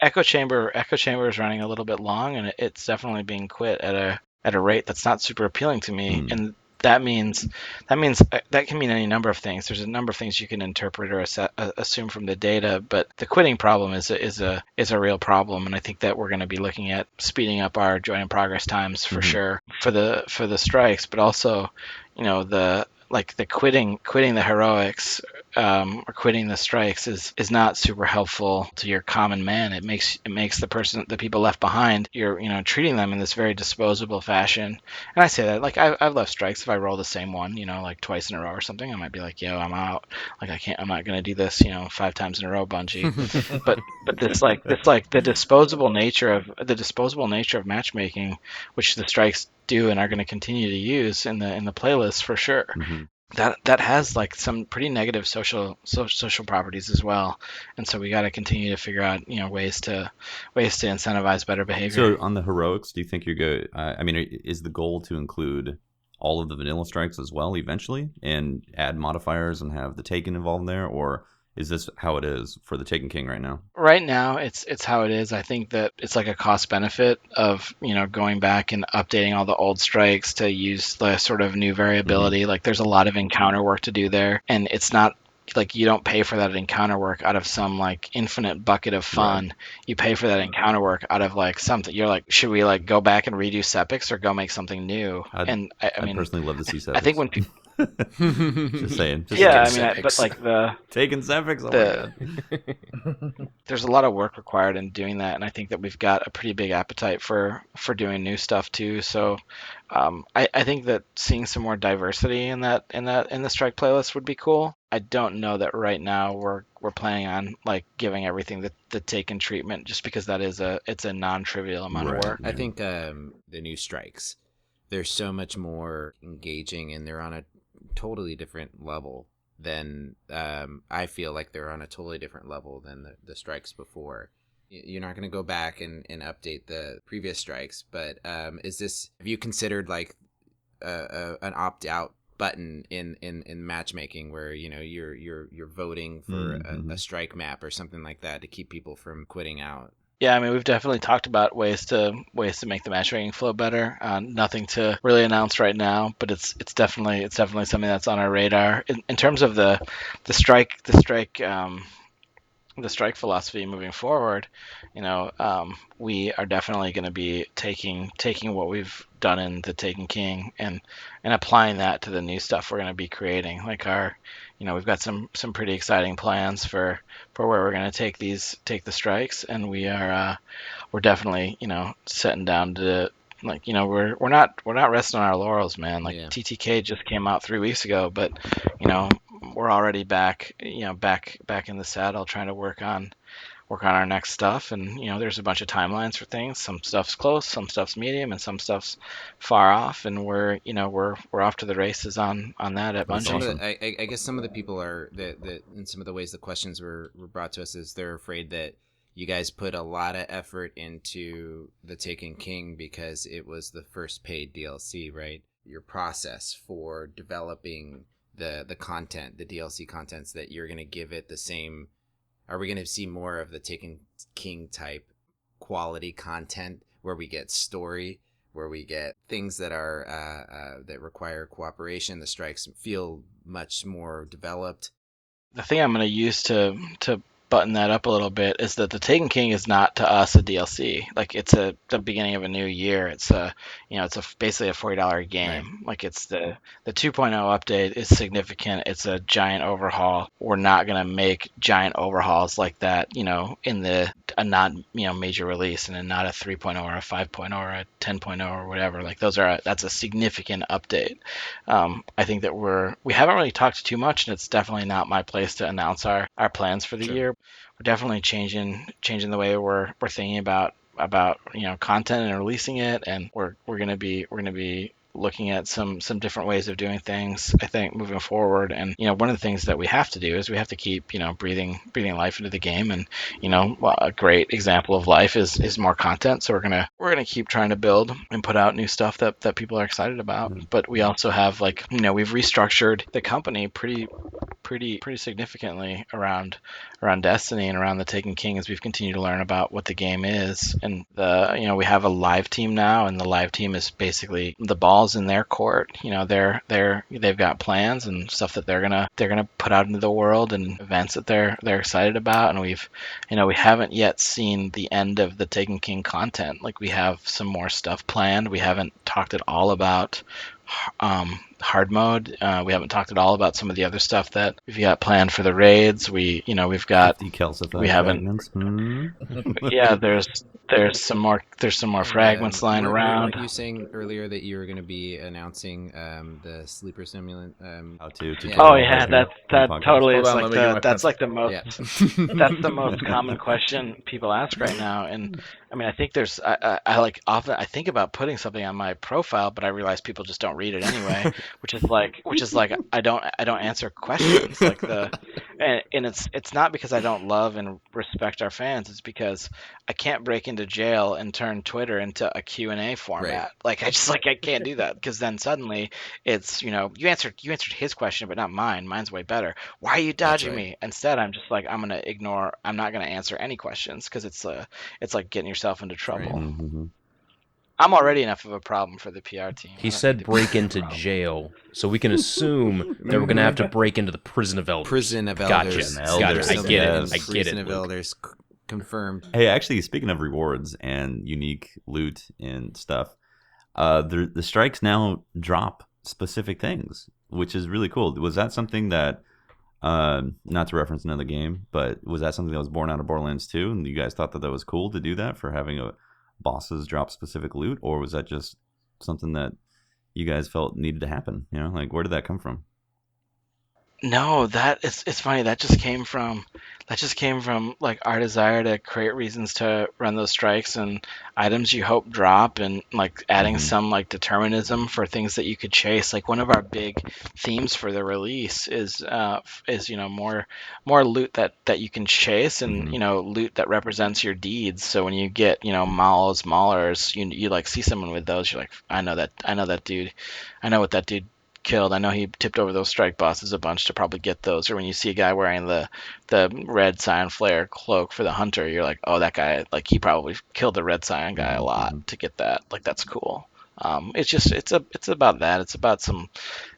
Echo Chamber is running a little bit long, and it's definitely being quit at a rate that's not super appealing to me. And that means that can mean any number of things. There's a number of things you can interpret or assume from the data, but the quitting problem is a real problem, and I think that we're going to be looking at speeding up our join in progress times for sure for the strikes, but also, the quitting the heroics or quitting the strikes is not super helpful to your common man. It makes the people left behind, you're treating them in this very disposable fashion. And I say that, like, I've left strikes. If I roll the same one, like twice in a row or something, I might be like, yo, I'm out. Like, I'm not gonna do this 5 times in a row, Bungie. but this the disposable nature of matchmaking, which the strikes do and are going to continue to use in the playlist for sure. That has like some pretty negative social properties as well, and so we got to continue to figure out ways to incentivize better behavior.
So on the heroics, do you think you're good? I mean, is the goal to include all of the vanilla strikes as well eventually, and add modifiers and have the Taken involved there, or is this how it is for the Taken King right now?
Right now, it's how it is. I think that it's like a cost benefit of going back and updating all the old strikes to use the sort of new variability. Like, there's a lot of encounter work to do there, and it's not like you don't pay for that encounter work out of some like infinite bucket of fun. Right. You pay for that encounter work out of like something. You're like, should we like go back and redo Sepics or go make something new? I mean,
personally love to see Sepics.
I think when people
just saying.
But like
taking Sepics. Oh my god.
There's a lot of work required in doing that, and I think that we've got a pretty big appetite for doing new stuff too. So I think that seeing some more diversity in the strike playlist would be cool. I don't know that right now we're planning on like giving everything the Taken treatment, just because it's a non-trivial amount of work.
I think the new strikes, they're so much more engaging, and they're on a totally different level than I feel like they're on a totally different level than the strikes before. You're not going to go back and update the previous strikes, but have you considered like an opt-out button in matchmaking where you're voting for a strike map or something like that to keep people from quitting out.
Yeah, I mean, we've definitely talked about ways to make the matchmaking flow better. Nothing to really announce right now, but it's definitely something that's on our radar. In terms of the strike philosophy moving forward, we are definitely going to be taking what we've done in the Taken King and applying that to the new stuff we're going to be creating. Like we've got some pretty exciting plans for where we're going to take the strikes, and we're definitely sitting down to we're not resting on our laurels, man. Like TTK just came out 3 weeks ago, but we're already back in the saddle trying to work on our next stuff. And there's a bunch of timelines for things. Some stuff's close, some stuff's medium, and some stuff's far off, and we're off to the races on that at Bungie.
I guess some of the people are that in some of the ways the questions were brought to us is they're afraid that you guys put a lot of effort into the Taken King because it was the first paid DLC, right? Your process for developing the content, the DLC contents, that you're going to give it the same. Are we going to see more of the Taken King type quality content where we get story, where we get things that are that require cooperation? The strikes feel much more developed.
The thing I'm going to use to button that up a little bit is that the Taken King is not to us a DLC. Like it's the beginning of a new year. It's basically a $40 game. Right. Like it's the 2.0 update is significant. It's a giant overhaul. We're not gonna make giant overhauls like that, in a not major release, and not a 3.0 or a 5.0 or a 10.0 or whatever. Like that's a significant update. I think that we haven't really talked too much, and it's definitely not my place to announce our plans for the year. We're definitely changing the way we're thinking about content and releasing it, and we're gonna be looking at some different ways of doing things, I think, moving forward. And one of the things that we have to do is we have to keep breathing life into the game. And a great example of life is more content. So we're gonna keep trying to build and put out new stuff that people are excited about. But we also have we've restructured the company pretty significantly around Destiny and around the Taken King as we've continued to learn about what the game is. And we have a live team now, and the live team is basically the ball's in their court. They've got plans and stuff that they're gonna put out into the world, and events that they're excited about. And we haven't yet seen the end of the Taken King content. Like, we have some more stuff planned. We haven't talked at all about hard mode. We haven't talked at all about some of the other stuff that we've got planned for the raids. We've got
we haven't.
Yeah, there's some more fragments lying around.
Weren't you saying earlier that you were going to be announcing the sleeper simulant?
How to
oh yeah, that totally is that's like the most
that's
the most common question people ask right now. And I mean, I think there's I often I think about putting something on my profile, but I realize people just don't read it anyway, which is like I don't answer questions like and it's not because I don't love and respect our fans. It's because I can't break into jail and turn Twitter into a Q&A format. Right. Like I can't do that, because then suddenly it's you answered his question but not mine. Mine's way better. Why are you dodging me? Instead, I'm just like, I'm not gonna answer any questions, because it's like getting yourself into trouble. Right.
Mm-hmm.
I'm already enough of a problem for the PR team.
He said break into jail, so we can assume that we're going to have to break into the Prison of Elders.
Prison of Elders.
Gotcha. I get it.
Prison of Elders confirmed.
Hey, actually, speaking of rewards and unique loot and stuff, the strikes now drop specific things, which is really cool. Was that something that, not to reference another game, but was that something that was born out of Borderlands 2, and you guys thought that was cool to do that, for having bosses drop specific loot, or was that just something that you guys felt needed to happen? Like, where did that come from?
No, it's funny. That just came from like our desire to create reasons to run those strikes, and items you hope drop, and like adding some like determinism for things that you could chase. Like, one of our big themes for the release is more loot that you can chase, and loot that represents your deeds. So when you get maulers, you like see someone with those, you're like, I know that dude, I know what that dude killed. I know he tipped over those strike bosses a bunch to probably get those. Or when you see a guy wearing the red Scion Flare cloak for the hunter, you're like, oh, that guy, like he probably killed the red Scion guy a lot to get that. Like that's cool. It's about that. It's about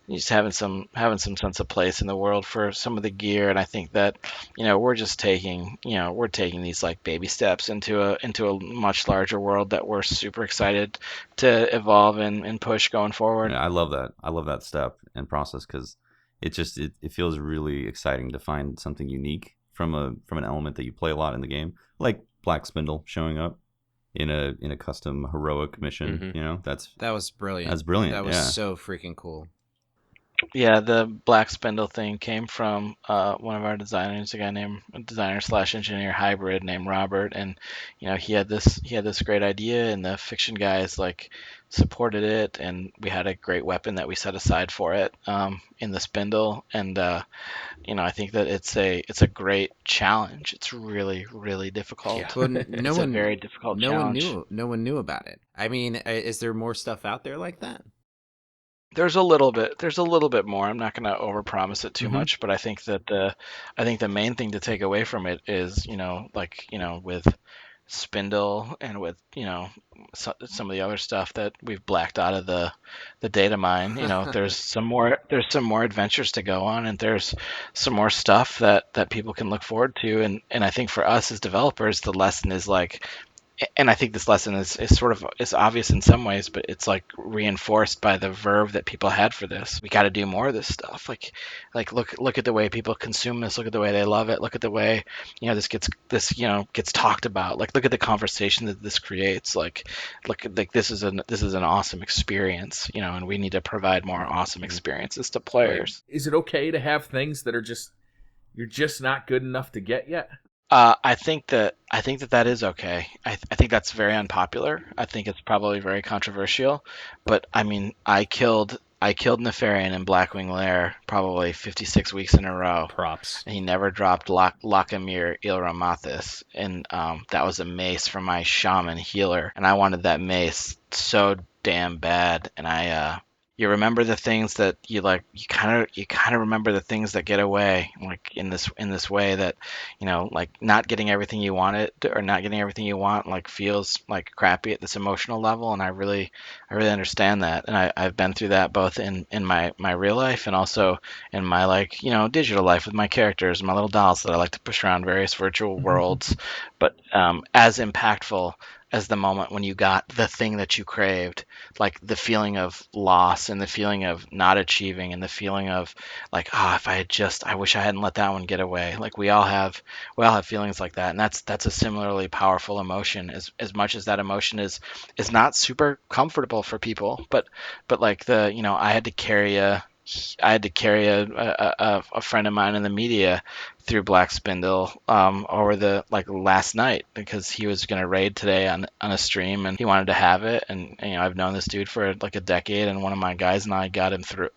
just having some sense of place in the world for some of the gear, and I think that we're just taking these like baby steps into a much larger world that we're super excited to evolve and push going forward.
Yeah, I love that. I love that step and process because it feels really exciting to find something unique from an element that you play a lot in the game, like Black Spindle showing up in a custom heroic mission.
That was brilliant.
That's brilliant.
That was so freaking cool.
Yeah, the Black Spindle thing came from one of our designers, a designer/engineer hybrid named Robert, and he had this great idea, and the fiction guys like supported it, and we had a great weapon that we set aside for it in the Spindle, and I think that it's a great challenge. It's really, really difficult.
Yeah. Well,
it's a very difficult challenge.
No one knew about it. I mean, is there more stuff out there like that?
There's a little bit more. I'm not going to overpromise it too much, but I think the main thing to take away from it is, with Spindle and with, some of the other stuff that we've blacked out of the data mine, there's some more adventures to go on, and there's some more stuff that people can look forward to. And I think for us as developers, the lesson is like, and I think this lesson is sort of is obvious in some ways, but it's like reinforced by the verve that people had for this. We got to do more of this stuff. Like look at the way people consume this. Look at the way they love it. Look at the way this gets talked about. Like look at the conversation that this creates. Like this is an awesome experience. And we need to provide more awesome experiences to players.
Is it okay to have things that are you're just not good enough to get yet?
I think that is okay. I think that's very unpopular. I think it's probably very controversial. But I mean, I killed Nefarian in Blackwing Lair probably 56 weeks in a row.
Props.
And he never dropped Lockamir Ilramathis. And that was a mace from my shaman healer. And I wanted that mace so damn bad. And you remember the things that you like. You kind of remember the things that get away, like in this way that, like not getting everything you wanted or not getting everything you want, like feels like crappy at this emotional level. And I really understand that, and I've been through that both in my real life and also in my digital life with my characters, my little dolls that I like to push around various virtual worlds. But as impactful as the moment when you got the thing that you craved, like the feeling of loss and the feeling of not achieving and the feeling of like, I wish I hadn't let that one get away. Like we all have feelings like that. And that's a similarly powerful emotion, as much as that emotion is not super comfortable for people, but like I had to carry a friend of mine in the media through Black Spindle over the last night because he was going to raid today on a stream and he wanted to have it. And I've known this dude for like a decade, and one of my guys and I got him through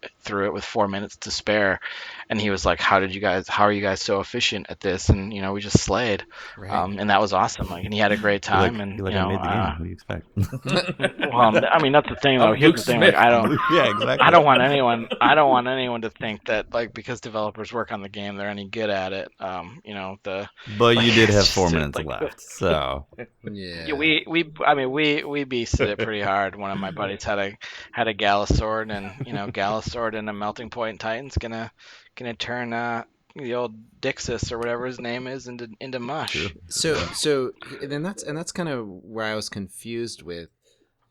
it with 4 minutes to spare. And he was like, how are you guys so efficient at this? And we just slayed.
Right.
And that was awesome. Like, and he had a great time.
I made the game. What do you expect?
Well, I mean, that's the thing though. Here's the thing. Like,
yeah, exactly.
I don't want anyone to think that because developers work on the game, they're any good at it.
But you did have 4 minutes left, so
yeah.
We beasted it pretty hard. One of my buddies had a Gallus sword, and Gallus sword and a melting point Titan's gonna turn the old Dixis or whatever his name is into mush.
So then that's kind of where I was confused with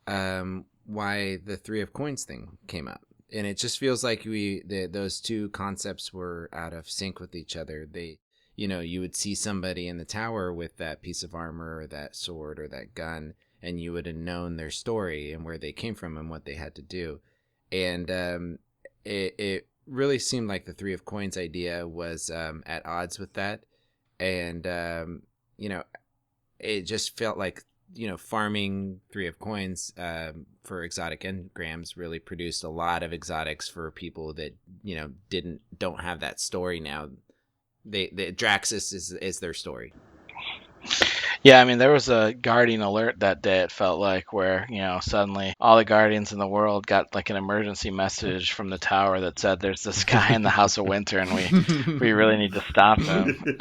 why the Three of Coins thing came up. And it just feels like those two concepts were out of sync with each other. You would see somebody in the tower with that piece of armor or that sword or that gun, and you would have known their story and where they came from and what they had to do. And it really seemed like the Three of Coins idea was at odds with that. And, it just felt like, farming Three of Coins for exotic engrams really produced a lot of exotics for people that don't have that story now. The Draxus is their story.
Yeah, I mean, there was a Guardian alert that day, it felt like, where, suddenly all the Guardians in the world got like an emergency message from the tower that said there's this guy in the House of Winter and we really need to stop him.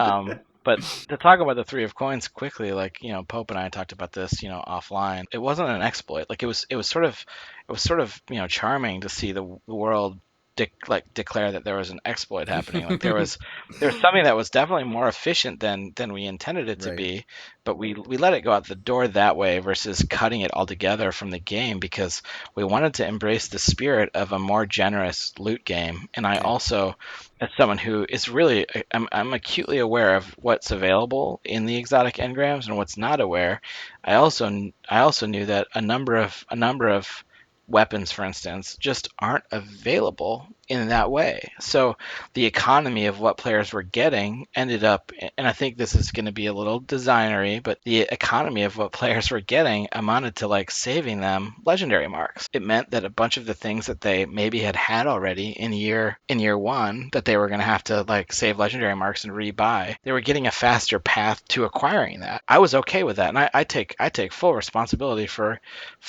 But to talk about the Three of Coins quickly, like, Pope and I talked about this, offline. It wasn't an exploit. Like it was sort of, charming to see the world declare that there was an exploit happening. Like there was something that was definitely more efficient than we intended it to
Right.
be, but we let it go out the door that way versus cutting it altogether from the game because we wanted to embrace the spirit of a more generous loot game. And I
Yeah.
also, as someone who is really, I'm acutely aware of what's available in the exotic engrams and what's not aware. I also knew that a number of weapons, for instance, just aren't available in that way. So the economy of what players were getting ended up, and I think this is going to be a little designery, but the economy of what players were getting amounted to like saving them legendary marks. It meant that a bunch of the things that they maybe had already in year one that they were going to have to like save legendary marks and rebuy, they were getting a faster path to acquiring that. I was okay with that, and I take full responsibility for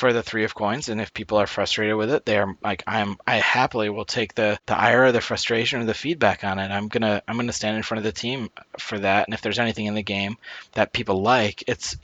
the Three of Coins, and if people are frustrated with it, they're like, I happily will take the ire, the frustration, or the feedback on it. I'm gonna stand in front of the team for that. And if there's anything in the game that people like, it's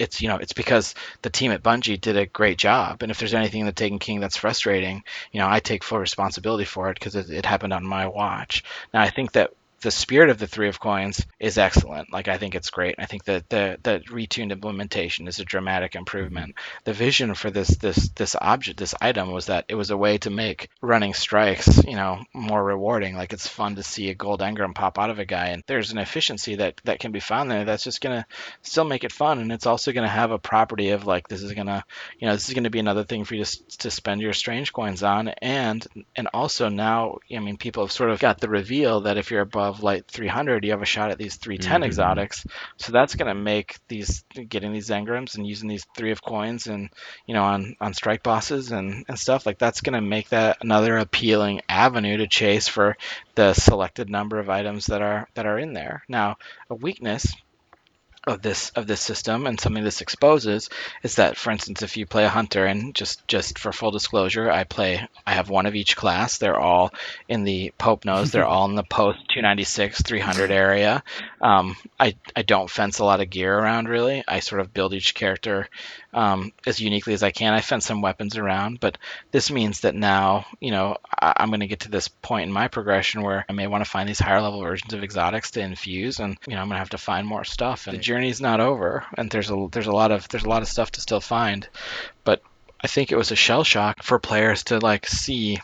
because the team at Bungie did a great job. And if there's anything in the Taken King that's frustrating, I take full responsibility for it because it happened on my watch. Now I think that the spirit of the Three of Coins is excellent. Like, I think it's great. I think that the retuned implementation is a dramatic improvement. The vision for this object, this item, was that it was a way to make running strikes, more rewarding. Like, it's fun to see a gold engram pop out of a guy, and there's an efficiency that can be found there that's just gonna still make it fun, and it's also gonna have a property of like this is gonna be another thing for you to spend your strange coins on, and also now, I mean, people have sort of got the reveal that if you're above light 300, you have a shot at these 310 exotics. So that's going to make getting these engrams and using these Three of Coins and, on strike bosses and stuff, like, that's going to make that another appealing avenue to chase for the selected number of items that are in there. Now, a weakness of this system, and something this exposes, is that, for instance, if you play a hunter, and just for full disclosure, I have one of each class. They're all in the Pope knows they're all in the post 296 300 area. I don't fence a lot of gear around, really. I sort of build each character as uniquely as I can. I fence some weapons around, but this means that now, I'm going to get to this point in my progression where I may want to find these higher level versions of exotics to infuse, and I'm going to have to find more stuff. And the journey's not over, and there's a lot of stuff to still find. But I think it was a shell shock for players to see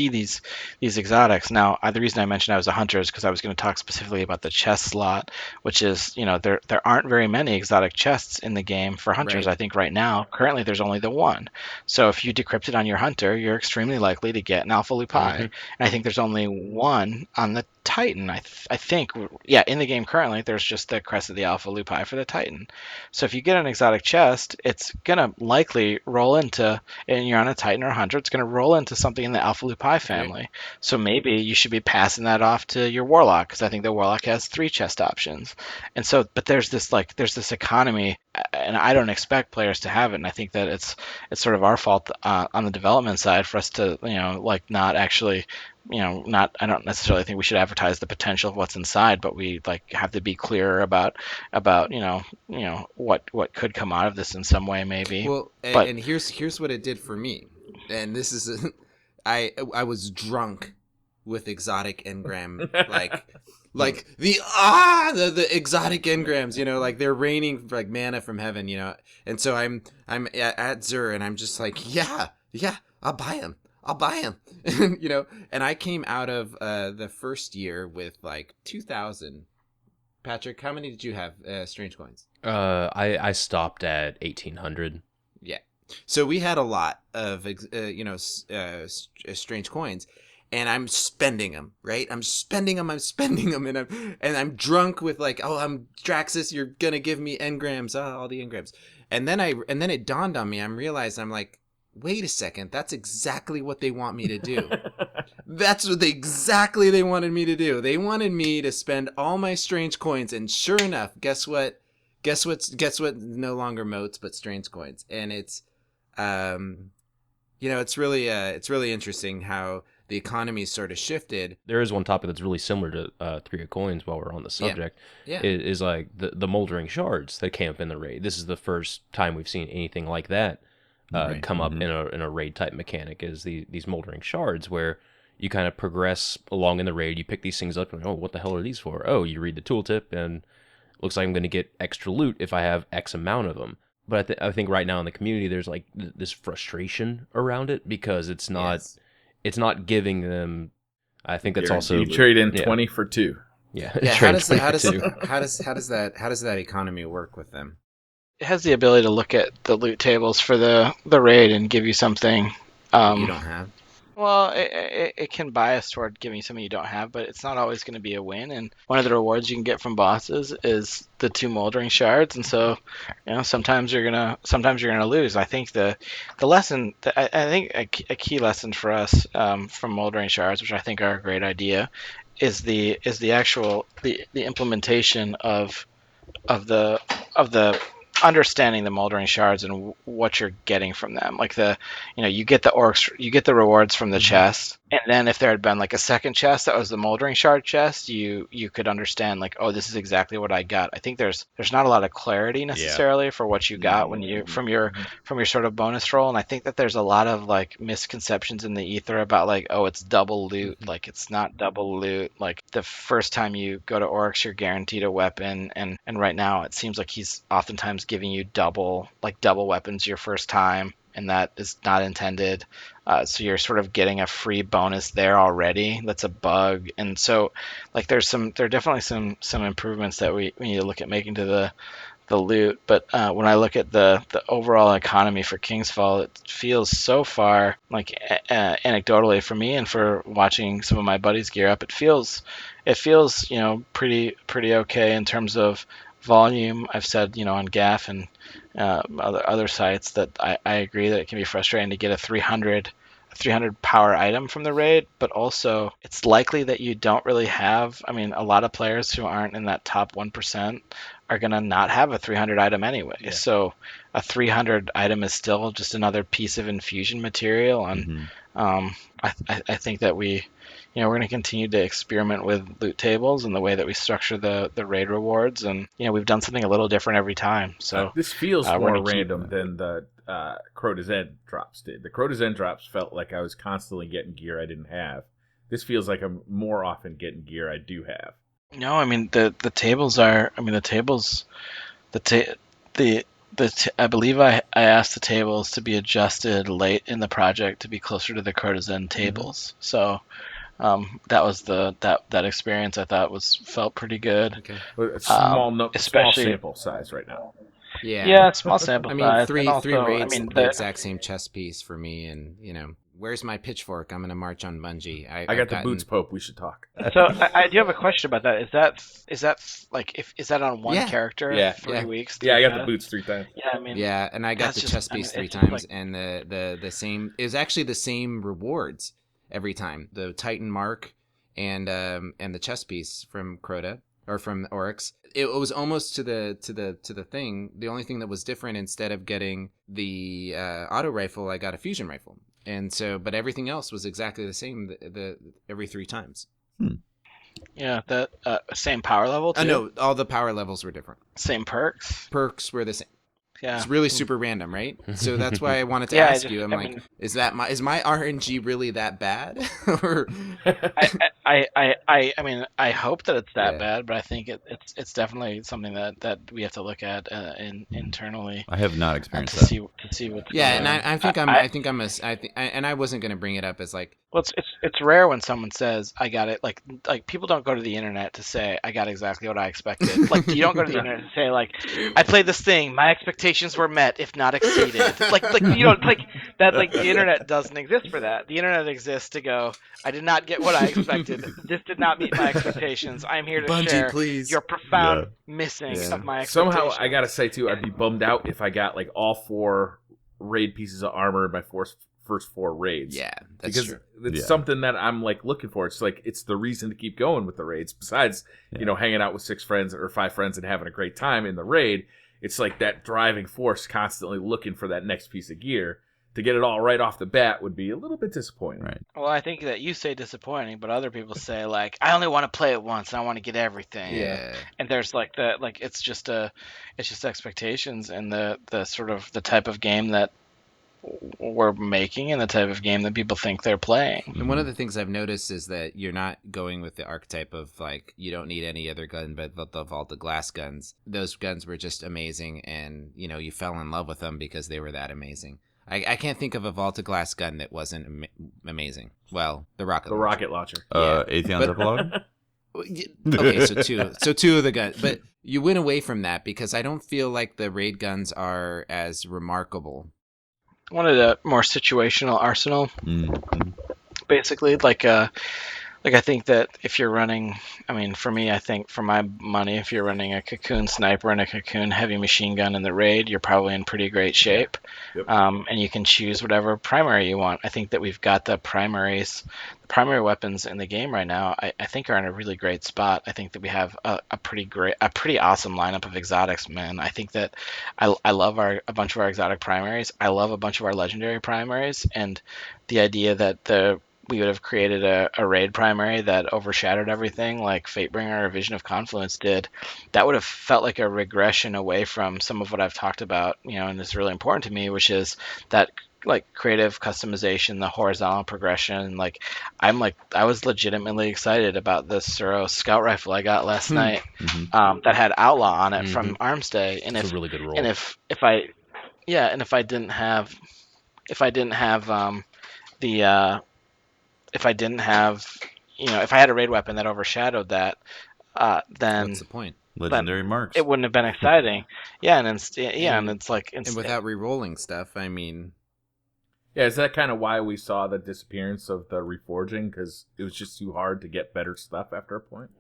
these exotics. Now, the reason I mentioned I was a hunter is because I was going to talk specifically about the chest slot, which is, there aren't very many exotic chests in the game for hunters.
Right.
I think right now, currently, there's only the one. So if you decrypt it on your hunter, you're extremely likely to get an alpha lupi. And I think there's only one on the Titan. I think, yeah, in the game currently, there's just the crest of the alpha lupi for the Titan. So if you get an exotic chest, it's gonna likely roll into, and you're on a Titan or a Hunter, it's gonna roll into something in the alpha lupi family. Okay. So maybe you should be passing that off to your Warlock, because I think the Warlock has 3 chest options. And so, but there's this economy, and I don't expect players to have it. And I think that it's sort of our fault on the development side for us to not actually, I don't necessarily think we should advertise the potential of what's inside, but we have to be clearer about what could come out of this in some way, maybe.
Well, and here's what it did for me, and this is I was drunk with exotic engram, like the exotic engrams, like they're raining like manna from heaven, and so I'm at Zur, and I'm just like, yeah, I'll buy him, and I came out of the first year with like 2,000. Patrick, how many did you have strange coins?
I stopped at 1,800.
Yeah, so we had a lot of strange coins, and I'm spending them, right? I'm spending them, and I'm drunk with like, oh, I'm Draxus, you're gonna give me engrams, all the engrams, and then it dawned on me. I'm like, wait a second, that's exactly what they want me to do. That's what they wanted me to do. They wanted me to spend all my strange coins, and sure enough, guess what? guess what? No longer motes, but strange coins, and it's, it's really interesting how the economy sort of shifted.
There is one topic that's really similar to Three of Coins while we're on the subject.
Yeah.
Is like the moldering shards that camp in the raid. This is the first time we've seen anything like that come up in a raid type mechanic. Is these moldering shards where you kind of progress along in the raid. You pick these things up and what the hell are these for? Oh, you read the tooltip and it looks like I'm going to get extra loot if I have X amount of them. But I think right now in the community there's like this frustration around it because it's not. Yes. It's not giving them. I think that's also
you trade in 20 for 2.
Yeah.
How does that economy work with them?
It has the ability to look at the loot tables for the raid and give you something
you don't have.
Well, it can bias toward giving you something you don't have, but it's not always going to be a win. And one of the rewards you can get from bosses is the 2 moldering shards, and so sometimes you're gonna lose. I think the lesson, I think a key lesson for us from moldering shards, which I think are a great idea, is the actual the implementation of the understanding the moldering shards and what you're getting from them. Like you get the orcs, you get the rewards from the chest, and then if there had been like a second chest that was the moldering shard chest, you could understand like, oh, this is exactly what I got. I think there's not a lot of clarity necessarily for what you got when you from your sort of bonus roll, and I think that there's a lot of like misconceptions in the ether about like, oh, it's double loot. Like it's not double loot. Like the first time you go to orcs, you're guaranteed a weapon, and right now it seems like he's oftentimes giving you double weapons your first time, and that is not intended. So you're sort of getting a free bonus there already. That's a bug. And so like there are definitely some improvements that we need to look at making to the loot. But when I look at the overall economy for Kingsfall, it feels so far like anecdotally for me and for watching some of my buddies gear up, it feels pretty okay in terms of volume. I've said on GAF and other sites that I agree that it can be frustrating to get a 300 power item from the raid, but also it's likely that you don't really have. I mean, a lot of players who aren't in that top 1% are going to not have a 300 item anyway. Yeah. So a 300 item is still just another piece of infusion material, and I think that we're going to continue to experiment with loot tables and the way that we structure the raid rewards, and we've done something a little different every time. So
this feels more random than the Crota's End drops did. The Crota's End drops felt like I was constantly getting gear I didn't have. This feels like I'm more often getting gear I do have.
No, I mean the tables are. I mean the tables, I believe I asked the tables to be adjusted late in the project to be closer to the Crota's End tables. So that was that experience I thought felt pretty good.
Okay. Small sample size right now.
Yeah, small sample size.
I mean, three raids, the exact same chess piece for me, and where's my pitchfork? I'm gonna march on Bungie.
I got the boots, Pope. We should talk.
So I do have a question about that. Is that like is that on one character?
Yeah.
3 weeks.
Yeah, I got the boots 3 times.
Yeah, I mean.
Yeah, and I got the chess piece 3 times, and the same. It was actually the same rewards every time. The Titan mark and the chess piece from Crota or from Oryx. It was almost to the thing. The only thing that was different, instead of getting the auto rifle, I got a fusion rifle. And so, but everything else was exactly the same the every 3 times.
Yeah, the same power level too?
No, all the power levels were different.
Same perks?
Perks were the same.
Yeah.
It's really super random, right? So that's why I wanted to ask you. Is my RNG really that bad? Or
I mean, I hope that it's that bad, but I think it's definitely something that we have to look at internally.
I have not experienced
to see what's
going
on.
And and I wasn't going to bring it up as like.
Well, it's rare when someone says I got it. Like people don't go to the internet to say I got exactly what I expected. Like you don't go to the internet to say like I played this thing, my expectations were met if not exceeded. like that. Like the internet doesn't exist for that. The internet exists to go, I did not get what I expected. This did not meet my expectations. I'm here to
Bungie,
share
please.
your profound missing of my expectations.
Somehow I gotta say too, I'd be bummed out if I got like all 4 raid pieces of armor in my first 4 raids.
Yeah, that's
because
true.
it's something that I'm like looking for. It's like it's the reason to keep going with the raids. Besides, hanging out with 6 friends or 5 friends and having a great time in the raid, it's like that driving force constantly looking for that next piece of gear. To get it all right off the bat would be a little bit disappointing.
Right.
Well, I think that you say disappointing, but other people say like, I only want to play it once and I want to get everything.
Yeah.
And there's like it's just expectations and the sort of the type of game that we're making and the type of game that people think they're playing.
And one of the things I've noticed is that you're not going with the archetype of like, you don't need any other gun but the Vault of Glass guns. Those guns were just amazing, and you fell in love with them because they were that amazing. I can't think of a Vault of Glass gun that wasn't amazing. Well, the rocket
launcher.
Atheon's epilogue.
Okay, so two of the guns, but you went away from that because I don't feel like the raid guns are as remarkable.
Wanted a more situational arsenal, basically. Like I think that if you're running, I mean, for me, I think for my money, if you're running a Cocoon sniper and a Cocoon heavy machine gun in the raid, you're probably in pretty great shape.
Yep.
And you can choose whatever primary you want. I think that we've got the primary weapons in the game right now. I think are in a really great spot. I think that we have a pretty awesome lineup of exotics, man. I think that I love a bunch of our exotic primaries. I love a bunch of our legendary primaries, and the idea that we would have created a raid primary that overshadowed everything like Fatebringer or Vision of Confluence did, that would have felt like a regression away from some of what I've talked about, and it's really important to me, which is that like creative customization, the horizontal progression. I was legitimately excited about this Suro scout rifle I got last night that had Outlaw on it from Arms Day. And
it's a really good roll.
And if I didn't have if I had a raid weapon that overshadowed that, then
what's the point?
Legendary marks.
It wouldn't have been exciting. And it's like,
and without re-rolling stuff, I mean,
yeah, is that kind of why we saw the disappearance of the reforging? Because it was just too hard to get better stuff after a point.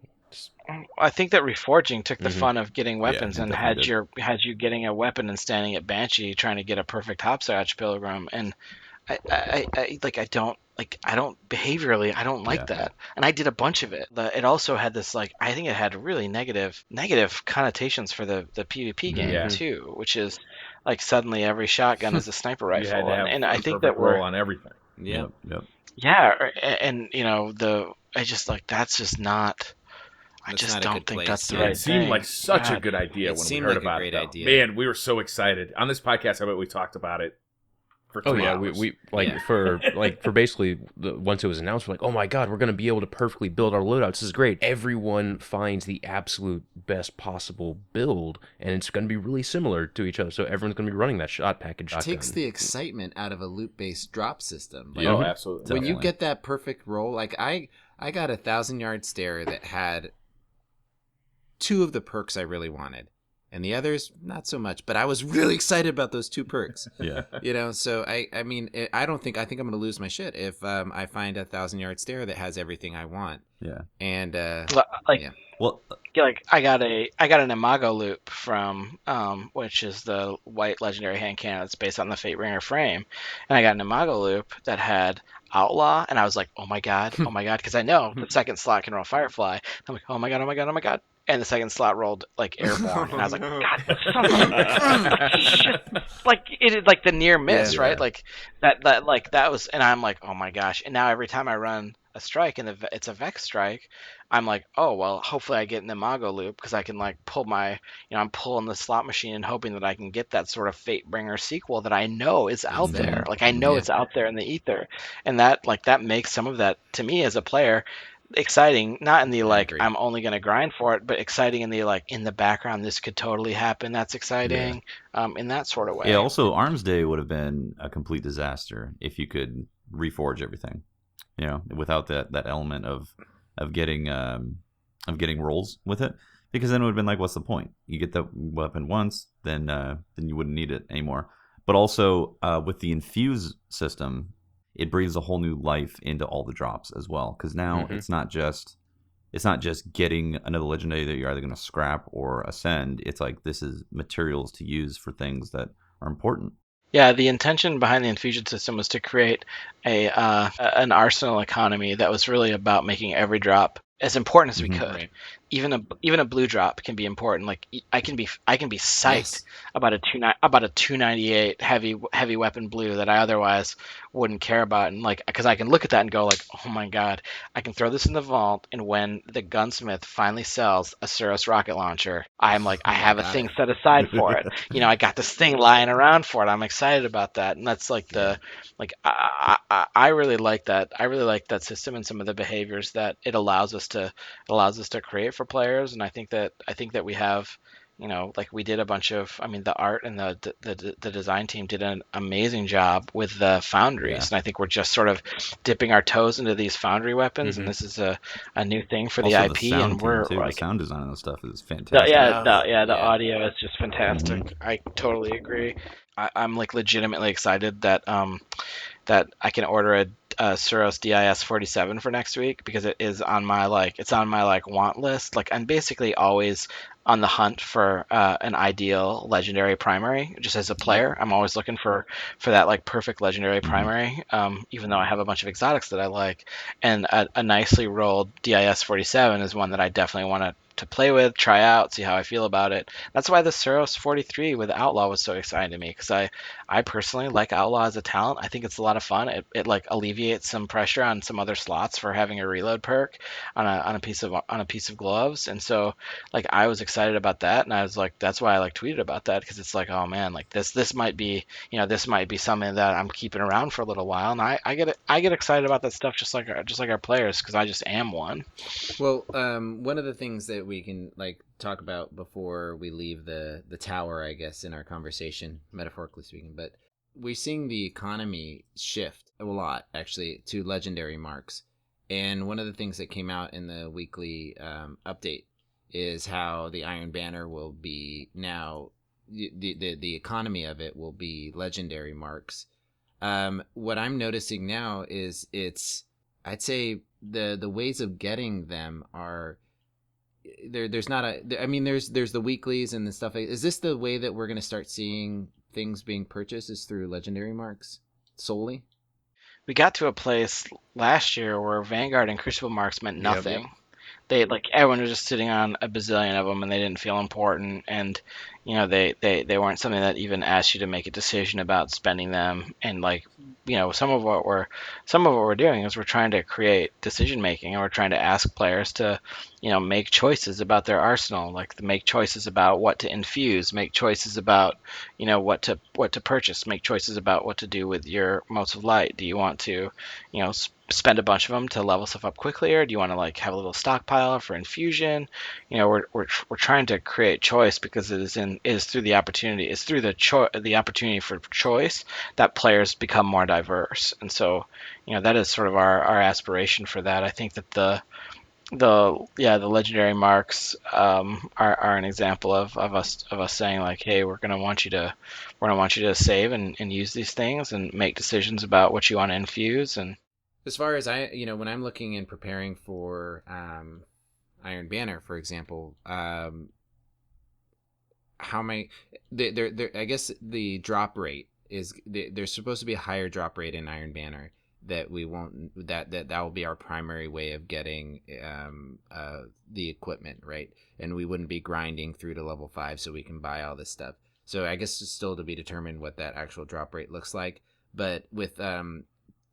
I think that reforging took the fun of getting weapons and had
did.
you getting a weapon and standing at Banshee trying to get a perfect hopscotch pilgrim, and I don't behaviorally, I don't like that. And I did a bunch of it. It also had this I think it had really negative connotations for the PvP game too, which is like suddenly every shotgun is a sniper rifle.
You had to have
and I think
perfect
that we're
roll on everything.
yeah.
Yep.
Yeah, and I just that's just not. I
That's
just
not a
don't
good
think
place.
that's the
Yeah,
right
It seemed
thing.
like such a
God.
good idea
It
when we
seemed
heard
like a
about
great
it. Though.
idea.
Man, we were so excited on this podcast. I bet we talked about it for 3 hours.
For basically once it was announced, we're like, oh my god, we're gonna be able to perfectly build our loadouts. This is great. Everyone finds the absolute best possible build, and it's gonna be really similar to each other. So everyone's gonna be running that shot package.
It takes the excitement out of a loot-based drop system. Like,
Oh, absolutely.
when you
Definitely.
get that perfect roll, like I got a 1,000-yard stare that had 2 of the perks I really wanted, and the others not so much. But I was really excited about those 2 perks.
Yeah.
So I mean, I think I'm gonna lose my shit if I find a 1,000-yard stare that has everything I want.
Yeah.
And
Well,
I got an Imago loop from which is the white legendary hand cannon that's based on the Fatebringer frame, and I got an Imago loop that had Outlaw, and I was like, oh my god, because I know the second slot can roll Firefly. I'm like, oh my god, and the second slot rolled like Airborne, and I was like, god, son of a shit. Like it like the near miss,
Yeah.
right? Like that was, and I'm like, oh my gosh, and now every time I run a strike and it's a Vex strike, I'm like, oh well, hopefully I get an Imago loop because I can like pull my, I'm pulling the slot machine and hoping that I can get that sort of Fatebringer sequel that I know is out there. Like I know it's out there in the ether, and that makes some of that to me as a player exciting. Not in the
agree.
I'm only going to grind for it, but exciting in the in the background. This could totally happen. That's exciting. In that sort of way.
yeah. Also, Arms Day would have been a complete disaster if you could reforge everything. Without that element of getting rolls with it, because then it would have been like, what's the point? You get the weapon once, then you wouldn't need it anymore. But also with the Infuse system, it breathes a whole new life into all the drops as well, because now it's not just getting another legendary that you're either going to scrap or ascend. It's like, this is materials to use for things that are important.
Yeah, the intention behind the Infusion system was to create an arsenal economy that was really about making every drop as important as we could.
Right.
Even a blue drop can be important. Like I can be psyched
Yes.
about a 298 heavy weapon blue that I otherwise wouldn't care about, and like because I can look at that and go like, oh my god, I can throw this in the vault, and when the gunsmith finally sells a Suros rocket launcher, I'm like, I
Oh, I
have a
got
thing
it.
set aside for it. I got this thing lying around for it. I'm excited about that, and that's like
Yeah.
I really like that. I really like that system and some of the behaviors that it allows us to create for players. And I think that we have, like we did a bunch of. I mean, the art and the design team did an amazing job with the
Yeah.
foundries, and I think we're just sort of dipping our toes into these foundry weapons, and
Mm-hmm.
this is a new thing for the
Also, the
IP,
sound
and
team
we're
too. The
like.
sound design on this stuff is fantastic.
The
Yeah.
audio is just fantastic.
Mhm.
I totally agree. I'm like legitimately excited that that I can order a Suros DIS 47 for next week because it is on my want list. Like I'm basically always on the hunt for an ideal legendary primary. Just as a
Yep.
player, I'm always looking for that like perfect legendary
Mhm.
primary. Even though I have a bunch of exotics that I like, and a nicely rolled DIS 47 is one that I definitely want to play with, try out, see how I feel about it. That's why the Suros 43 with Outlaw was so exciting to me because I personally like Outlaw as a talent. I think it's a lot of fun. It like alleviates some pressure on some other slots for having a reload perk on a piece of gloves. And so like I was excited about that, and I was like that's why I like tweeted about that because it's like oh man like this might be this might be something that I'm keeping around for a little while, and I get excited about that stuff just like our players because I just am one.
Well, one of the things that we can like talk about before we leave the tower, I guess, in our conversation, metaphorically speaking, but we're seeing the economy shift a lot actually to legendary marks, and one of the things that came out in the weekly update is how the Iron Banner will be now. The economy of it will be legendary marks. What I'm noticing now is I'd say the ways of getting them are there's not a I mean there's the weeklies and the stuff. Is this the way that we're going to start seeing things being purchased is through legendary marks solely?
We got to a place last year where Vanguard and Crucible marks meant
Yep.
Yep.
nothing. They like everyone was just sitting on a bazillion of them and they didn't feel important, and they weren't something that even asked you to make a decision about spending them. And like some of what we're doing is we're trying to create decision making, and we're trying to ask players to make choices about their arsenal, like make choices about what to infuse, make choices about what to purchase, make choices about what to do with your motes of light. Do you want to spend a bunch of them to level stuff up quickly, or do you want to like have a little stockpile for infusion? We're trying to create choice because it is through the opportunity, it's through the opportunity for choice that players become more diverse. And so that is sort of our aspiration for that. I think that the legendary marks are an example of us saying like, hey, we're gonna want you to save and use these things and make decisions about what you want to infuse. And
As far as I, when I'm looking and preparing for Iron Banner, for example, how many? I guess the drop rate is there's supposed to be a higher drop rate in Iron Banner that we won't that will be our primary way of getting the equipment, right? And we wouldn't be grinding through to level 5 so we can buy all this stuff. So I guess it's still to be determined what that actual drop rate looks like. But with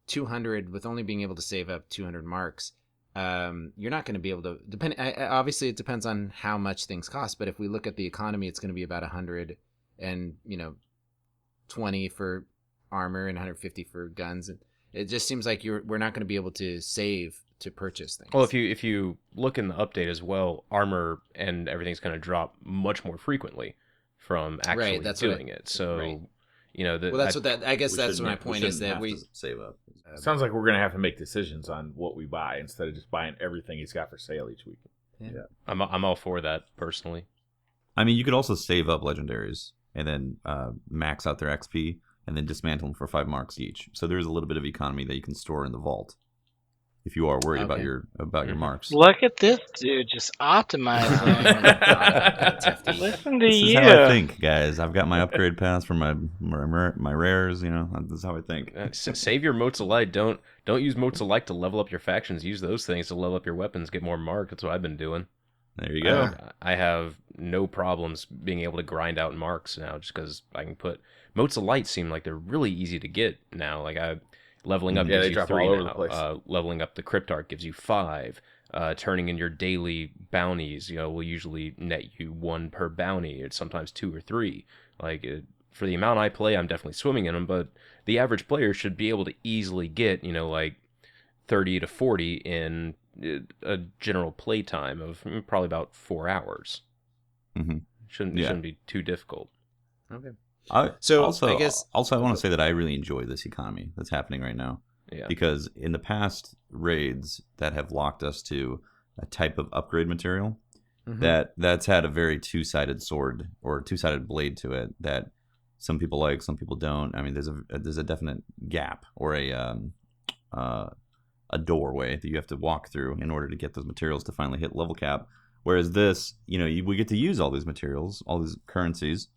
200, with only being able to save up 200 marks, you're not going to be able to depend. Obviously, it depends on how much things cost. But if we look at the economy, it's going to be about 100 and 20 for armor and 150 for guns. And it just seems like we're not going to be able to save to purchase things.
Well, if you look in the update as well, armor and everything's going to drop much more frequently from actually
Right, that's
doing it. So,
right.
Well,
that's what that. I guess
We
that's
shouldn't-
my
we
point is
shouldn't
that
have
we.
to save up.
Sounds like we're going to have to make decisions on what we buy instead of just buying everything he's got for sale each week.
Yeah.
I'm all for that personally.
I mean, you could also save up legendaries and then max out their XP and then dismantle them for 5 marks each. So there's a little bit of economy that you can store in the vault. if you are worried
Okay.
about your marks.
Look at this dude just optimizing.
That's hefty.
Listen to
This is
you.
how I think, guys. I've got my upgrade paths for my rares. This is how I think.
Save your motes of light. Don't use motes of light to level up your factions. Use those things to level up your weapons, get more mark. That's what I've been doing.
There you go.
I have no problems being able to grind out marks now, just because I can put motes of light. Seem like they're really easy to get now. Like leveling up gives
they
you
drop
3
all over
now.
the place.
Leveling up the Cryptarch gives you 5. Turning in your daily bounties, will usually net you 1 per bounty. It's sometimes 2 or 3. For the amount I play, I'm definitely swimming in them. But the average player should be able to easily get, like 30 to 40 in a general play time of probably about 4 hours.
Mm-hmm.
Shouldn't be too difficult.
Okay.
I
guess
I want to say that I really enjoy this economy that's happening right now.
Yeah.
Because in the past raids that have locked us to a type of upgrade material, that's had a very two-sided sword or two-sided blade to it that some people like, some people don't. I mean, there's a definite gap or a doorway that you have to walk through in order to get those materials to finally hit level cap. Whereas this, we get to use all these materials, all these currencies,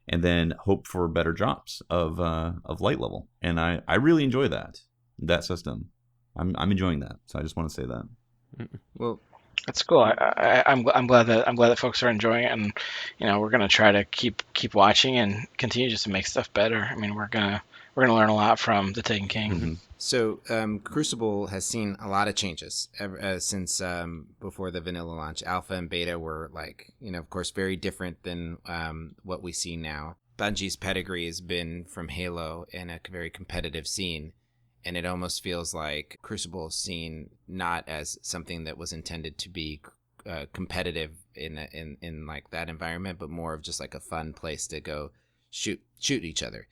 and then hope for better drops of light level. And I really enjoy that system. I'm enjoying that. So I just want to say that.
Well,
That's cool. I'm glad that folks are enjoying it, and we're gonna try to keep watching and continue just to make stuff better. I mean, we're gonna learn a lot from the Taken King.
Mm-hmm.
So Crucible has seen a lot of changes since before the vanilla launch. Alpha and beta were of course, very different than what we see now. Bungie's pedigree has been from Halo in a very competitive scene, and it almost feels like Crucible is seen not as something that was intended to be competitive in like that environment, but more of just like a fun place to go shoot each other.